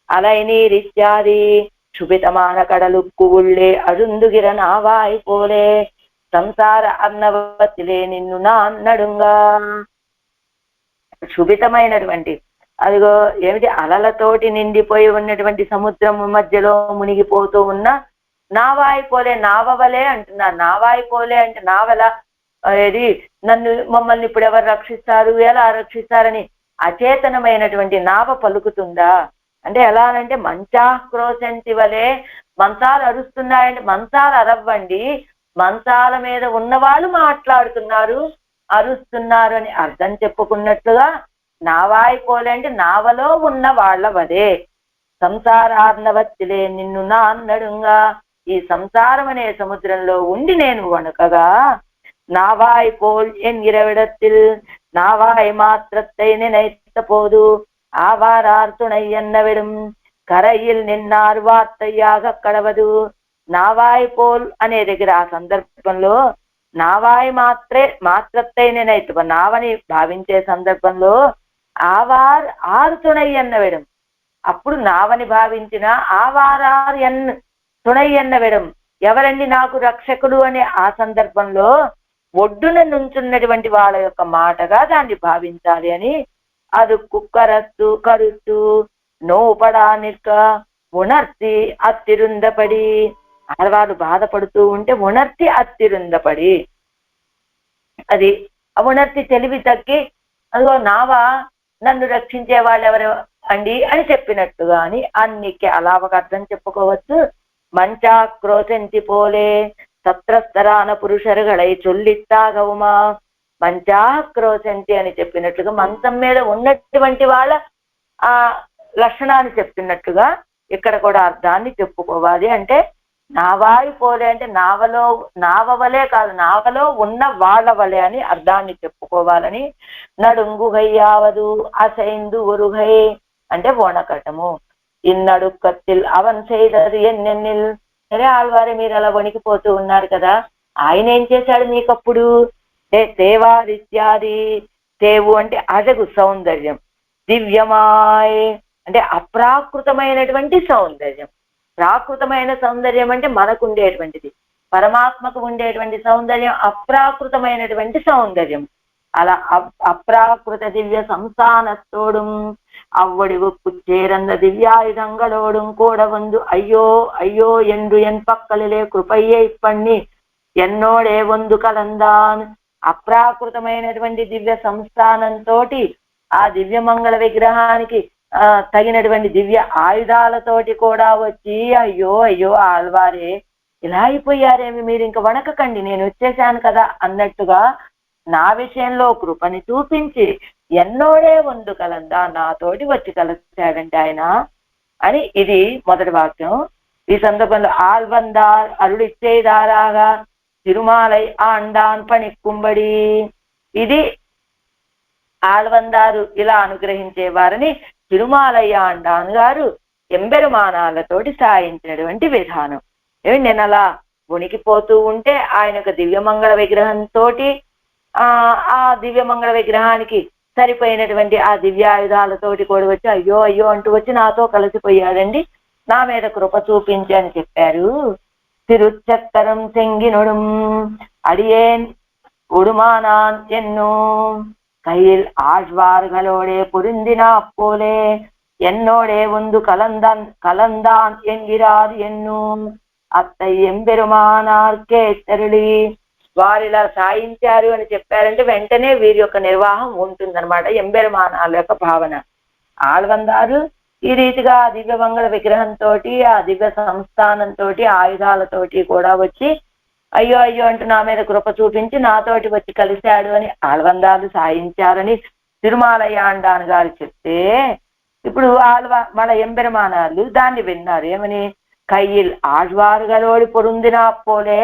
అలైనీరిత్యాది క్షుభితమాన కడలుక్కు ఉళ్ళే అరుందుగిర నావాయి పోలే సంసార అన్నవతిలే నిన్ను నా అన్నడుంగా. క్షుభితమైనటువంటి అదిగో ఏమిటి అలలతోటి నిండిపోయి ఉన్నటువంటి సముద్రము మధ్యలో మునిగిపోతూ ఉన్న నావాయి పోలే, నావవలే అంటున్నారు. నావాయి పోలే అంటే నావల ఏది మమ్మల్ని ఇప్పుడు ఎవరు రక్షిస్తారు, ఎలా రక్షిస్తారని అచేతనమైనటువంటి నావ పలుకుతుందా అంటే ఎలా అంటే మంచాక్రోశంతి వలే మంచాలు అరుస్తున్నాయంటే మంచాలు అరవ్వండి, మంచాల మీద ఉన్నవాళ్ళు మాట్లాడుతున్నారు, అరుస్తున్నారు అని అర్థం చెప్పుకున్నట్లుగా నావాయి పోలే అంటే నావలో ఉన్న వాళ్ళ వదే సంసారార్ణవత్తిలే నిన్ను నా అన్నడుంగా. ఈ సంసారం అనే సముద్రంలో ఉండి నేను వణుకగా నావాయి పోల్ ఎన్గిరవిడత్తిల్ నావాయి మాత్రత్తై నినైత పోదు ఆవారార్తుణై ఎన్నవిడం కరయిల్ నిన్నార్ వార్తయ్యాగ కడవదు. నావాయి పోల్ అనే దగ్గర ఆ సందర్భంలో నావాయి మాత్రత్తై నినైత నావని భావించే సందర్భంలో ఆవార్ ఆరు ఎన్నవిడం అప్పుడు నావని భావించిన ఆవారార్ ఎన్నవిడం ఎవరండి నాకు రక్షకుడు అనే ఆ సందర్భంలో ఒడ్డున నుంచున్నటువంటి వాళ్ళ యొక్క మాటగా దాన్ని భావించాలి అని అది కుక్కరత్తు కరుత్తు నోపడా నిక్క ఉణర్తి అత్తిరుందపడి ఆడవారు బాధపడుతూ ఉంటే ఉణర్తి అత్తిరుందపడి అది ఉణర్తి తెలివి తగ్గి అదిగో నావా నన్ను రక్షించే వాళ్ళు ఎవరు అండి అని చెప్పినట్టుగా అని అన్నికి అలా ఒక అర్థం చెప్పుకోవచ్చు. మంచాక్రోశంతి పోలే సత్రస్తరాన పురుషరుగళై చొల్లిత్తాగవుమా. మంచాక్రోశంతి అని చెప్పినట్లుగా మంచం మీద ఉన్నటువంటి వాళ్ళ ఆ లక్షణాన్ని చెప్తున్నట్టుగా ఇక్కడ కూడా అర్థాన్ని చెప్పుకోవాలి. అంటే నావాయి పోలే అంటే నావవలే కాదు, నావలో ఉన్న వాళ్ళ వలే అని అర్థాన్ని చెప్పుకోవాలని. నడుంగుగయ్యావదు అసైందు ఒరుగై అంటే వణకటము. ఇన్నడు కత్తిల్ అవన్ చేయదు ఎన్నెన్నిల్. సరే ఆళ్వారే మీరు అలా వణికిపోతూ ఉన్నారు కదా, ఆయన ఏం చేశాడు మీకప్పుడు? సేవారిత్యాది సేవు అంటే అజగు సౌందర్యం, దివ్యమాయ్ అంటే అప్రాకృతమైనటువంటి సౌందర్యం. ప్రాకృతమైన సౌందర్యం అంటే మనకు ఉండేటువంటిది, పరమాత్మకు ఉండేటువంటి సౌందర్యం అప్రాకృతమైనటువంటి సౌందర్యం. అలా అప్రాకృత దివ్య సంస్థానத்தோடும் அவ்வடி உப்பு சேர்ந்த திவ்யாயுதங்களோடும் கூட வந்து ஐயோ ஐயோ என்று என் పక్కలిలే కృపయ్యై పన్ని ఎన్నోడే వందు కలందాన్. అప్రాకృతమైనటువంటి దివ్య సంస్థానంతో ఆ దివ్య మంగళ విగ్రహానికి తగినటువంటి దివ్య ఆయుధాలతోటి కూడా వచ్చి అయ్యో అయ్యో ఆళ్వారే ఇలా అయిపోయారేమి, మీరు ఇంక వణకకండి నేను వచ్చేసాను కదా అన్నట్టుగా నా విషయంలో కృపని చూపించి ఎన్నోడే వందు కలందా నాతోటి వచ్చి కలిసాడంటే ఆయన అని. ఇది మొదటి వాక్యం. ఈ సందర్భంలో ఆల్వందార్ అరుడిచ్చేదారాగా తిరుమాలై ఆండాన్ పణిక్కుబడి, ఇది ఆళ్వందారు ఇలా అనుగ్రహించేవారని తిరుమాలయ్య ఆండాన్ గారు ఎంబెరుమానాలతోటి సాయించినటువంటి విధానం. నేను అలా ఉనికిపోతూ ఉంటే ఆయన యొక్క దివ్యమంగళ విగ్రహంతో ఆ దివ్యమంగళ విగ్రహానికి సరిపోయినటువంటి ఆ దివ్యాయుధాలతోటి కూడా వచ్చి అయ్యో అయ్యో అంటూ వచ్చి నాతో కలిసిపోయాడండి, నా మీద కృప చూపించి అని చెప్పారు. తిరుచక్కరం చెంగినొడుం అడియేన్ ఉడుమానాన్ ఎన్నో கையில் ஆழ்வார்களோடே பொருந்தினா போலே என்னோடே ஒன்று கலந்தான் என்கிறார் என்னும் అత్తై ఎంబెరుమానార్ కేతరుడి. వారిలా సాయించారు అని చెప్పారంటే వెంటనే వీరి యొక్క నిర్వాహం ఉంటుందన్నమాట, ఎంబెరుమానాల యొక్క భావన. ఆళ్వందారు ఈ రీతిగా దివ్యమంగళ విగ్రహంతో ఆ దివ్య సంస్థానంతో ఆయుధాలతోటి కూడా వచ్చి అయ్యో అయ్యో అంటూ నా మీద కృప చూపించి నాతోటి వచ్చి కలిశాడు అని ఆళ్వందాలు సాయించారని తిరుమాలయాండాన్ గారు చెప్తే, ఇప్పుడు మన ఎంబెరుమానాలు దాన్ని విన్నారు. ఏమని? కయ్యిల్ ఆళ్వారుగలోడి పొరుందినా పోలే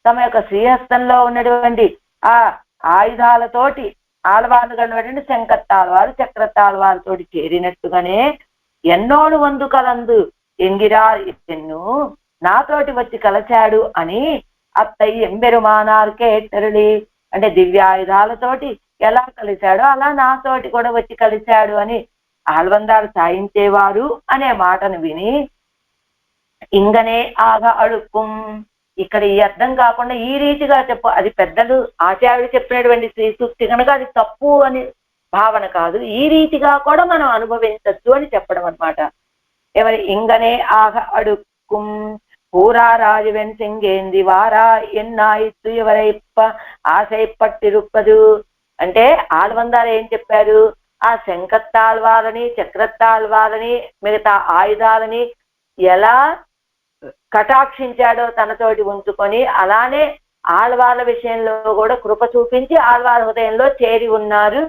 తమ యొక్క శ్రీహస్తంలో ఉన్నటువంటి ఆ ఆయుధాలతోటి ఆళ్వారుగలటువంటి శంకత్తాళ్వారు చక్రతాళ్వారుతోటి చేరినట్టుగానే ఎన్నోడు వందు కలందు ఎంగిరా ఎన్ను నాతోటి వచ్చి కలచాడు అని అత్తయ్య ఎంబెరుమానారు కేటరులి అంటే దివ్యాయుధాలతోటి ఎలా కలిశాడో అలా నాతోటి కూడా వచ్చి కలిశాడు అని ఆళ్వందారు సాయించేవారు అనే మాటను విని ఇంగనే ఆగా అడుక్కుం ఇక్కడ ఈ అర్థం కాకుండా ఈ రీతిగా చెప్పు, అది పెద్దలు ఆచార్యుడు చెప్పినటువంటి శ్రీ సూక్తి కనుక అది తప్పు అని భావన కాదు, ఈ రీతిగా కూడా మనం అనుభవించచ్చు అని చెప్పడం అనమాట. ఎవరి ఇంగనే ఆగ అడుక్కుం పూరా రాజువెన్ సింగేంది వారా ఎన్నాయిత్తు ఎవరైప్ప ఆశైప్పట్టిరుప్పదు అంటే ఆళ్వందారు ఏం చెప్పారు, ఆ శంఖత్తాళ్వాలని చక్రత్తాళ్వాలని మిగతా ఆయుధాలని ఎలా కటాక్షించాడో తనతోటి ఉంచుకొని అలానే ఆళ్వార్ల విషయంలో కూడా కృప చూపించి ఆళ్వార్ల హృదయంలో చేరి ఉన్నారు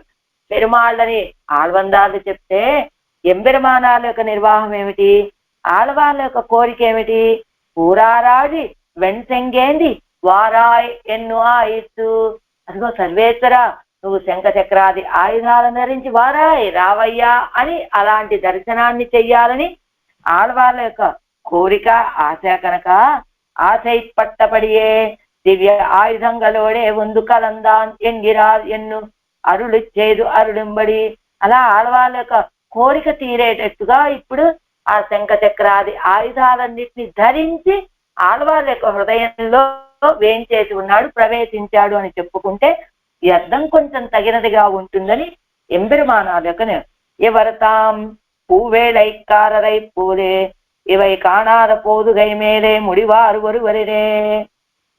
పెరుమాళ్ళని ఆళ్వందార్లు చెప్తే ఎంబెరుమానాల యొక్క నిర్వాహం ఏమిటి, ఆళ్వార్ల యొక్క కోరిక ఏమిటి, పూరారాజి వెణ్సెంగేంది వారాయ్ ఎన్ను ఆయిత్తు అదిగో సర్వేశ్వర నువ్వు శంఖ చక్రాది ఆయుధాలను ధరించి వారాయ్ రావయ్యా అని అలాంటి దర్శనాన్ని చెయ్యాలని ఆళ్వార్ల యొక్క కోరిక ఆశ కనుక ఆశైపట్టపడియే దివ్య ఆయుధంగలోడే వందు కలందాన్ ఎంగిరాల్ ఎన్ను అరుಳು చేదు అరుళంబడి అలా ఆళ్వార్ల యొక్క కోరిక తీరేటట్టుగా ఇప్పుడు ఆ శంఖ చక్రాది ఆయుధాలన్నిటిని ధరించి ఆళ్వార్ల యొక్క హృదయంలో వేంచేసి ఉన్నాడు ప్రవేశించాడు అని చెప్పుకుంటే ఈ అర్థం కొంచెం తగినదిగా ఉంటుందని ఎంబెరుమానాల యొక్క ఎవరతాం పూవేళైకారరై పూలే இவை காணாத போதுகை மேலே முடிவார் ஒருவரே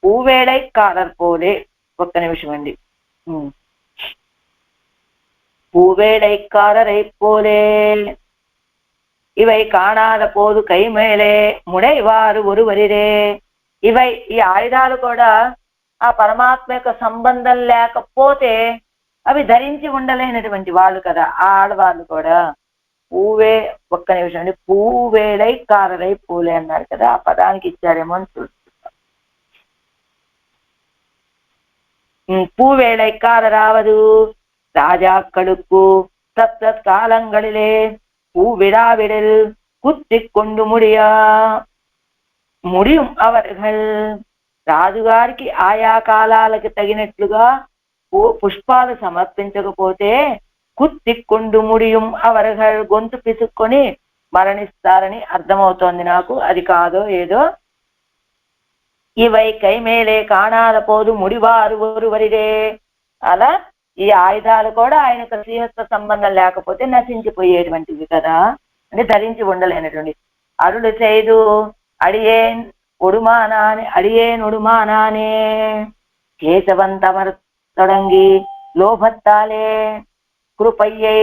பூவேளைக்காரர் போலே ఒక్క నిమిషం అండి பூவேளைக்காரரை போலே இவை காணாத போது కై మేలే ముడైవారు ఒరువరిరే ఇవై ఈ ఆయుధాలు కూడా ఆ పరమాత్మ యొక్క సంబంధం లేకపోతే అవి ధరించి ఉండలేనటువంటి వాళ్ళు కదా ఆ ఆడవాళ్ళు కూడా పూవే ఒక్క నిమిషం అండి పూవేళై కారరై పూలే అన్నారు కదా ఆ పదానికి ఇచ్చారేమో అని చూస్తున్నాం. பூவேளைக்காரராவது ராஜாக்களுக்கு சப்த காலங்களிலே பூவிழாவிடில் குத்தி கொண்டு முடியும் அவர்கள் రాజుగారికి ఆయా కాలాలకు తగినట్లుగా పుష్పాలు సమర్పించకపోతే కుత్తికొండు ముడియం అవరగల్ గొంతు పిసుక్కొని మరణిస్తారని అర్థమవుతోంది నాకు, అది కాదో ఏదో. ఇవై కైమేలే కాణాల పోదు ముడివారు ఒరువరిరే అలా ఈ ఆయుధాలు కూడా ఆయనకు శ్రీహస్త సంబంధం లేకపోతే నశించిపోయేటువంటివి కదా, అంటే ధరించి ఉండలేనటువంటి అరుడు చేదు అడియేన్ ஒடுமானானே கேசவன் தமர் தொடங்கி லோபத்தாலே கிருபையை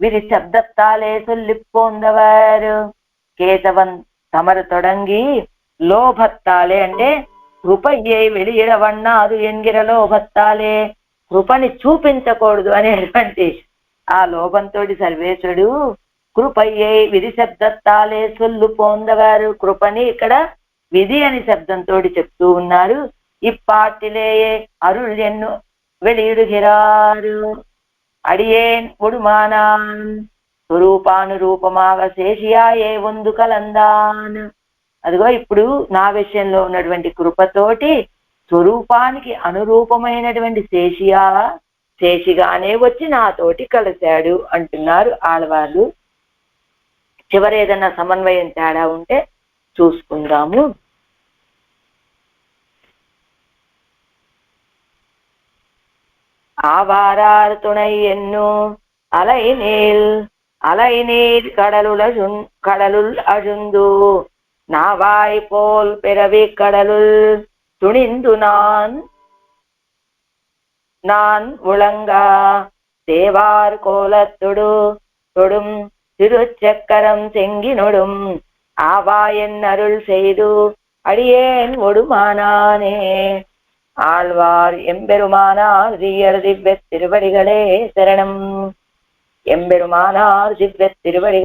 விரி சப்தத்தாலே சொல்லி போந்தவர் కేశవన్ తమరు తొడంగి లోభత్తాలే అంటే కృపయ్యై వెలియడవన్నాదు ఎంగిర లోభత్తాలే కృపని చూపించకూడదు అనేటువంటి ఆ లోభంతో సర్వేశ్వరుడు కృపయ్యై విధి శబ్దత్తాలే సొల్లు పోందవారు కృపని ఇక్కడ విధి అని శబ్దంతో చెప్తూ ఉన్నారు. ఇప్పాటిలే అరుள் ఎన్ను வெளியிடுகிறாరు అడియేన్ ఒడుమానాన్ స్వరూపానురూపమాగ శేషియాయే వందు కలందాన్. అదిగో ఇప్పుడు నా విషయంలో ఉన్నటువంటి కృపతోటి స్వరూపానికి అనురూపమైనటువంటి శేషిగానే వచ్చి నాతోటి కలిశాడు అంటున్నారు ఆడవాళ్ళు. చివరి ఏదన్నా సమన్వయం తేడా ఉంటే చూసుకుందాము. ஆவாரார் துணை என்னும் அலை நீர் கடலுள் அழுந்து நாவாய் போல் பிறவி கடலுள் துணிந்து நான் உளங்கா தேவார் கோலத்தொடு தொடும் திருச்சக்கரம் செங்கினொடும் ஆவாயன் அருள் செய்து அடியேன் ஒடுமானானே. ஆழ்வார் எம்பெருமானார் திவ்ய திருவடிகளே சரணம். எம்பெருமானார் திவ்ய திருவடி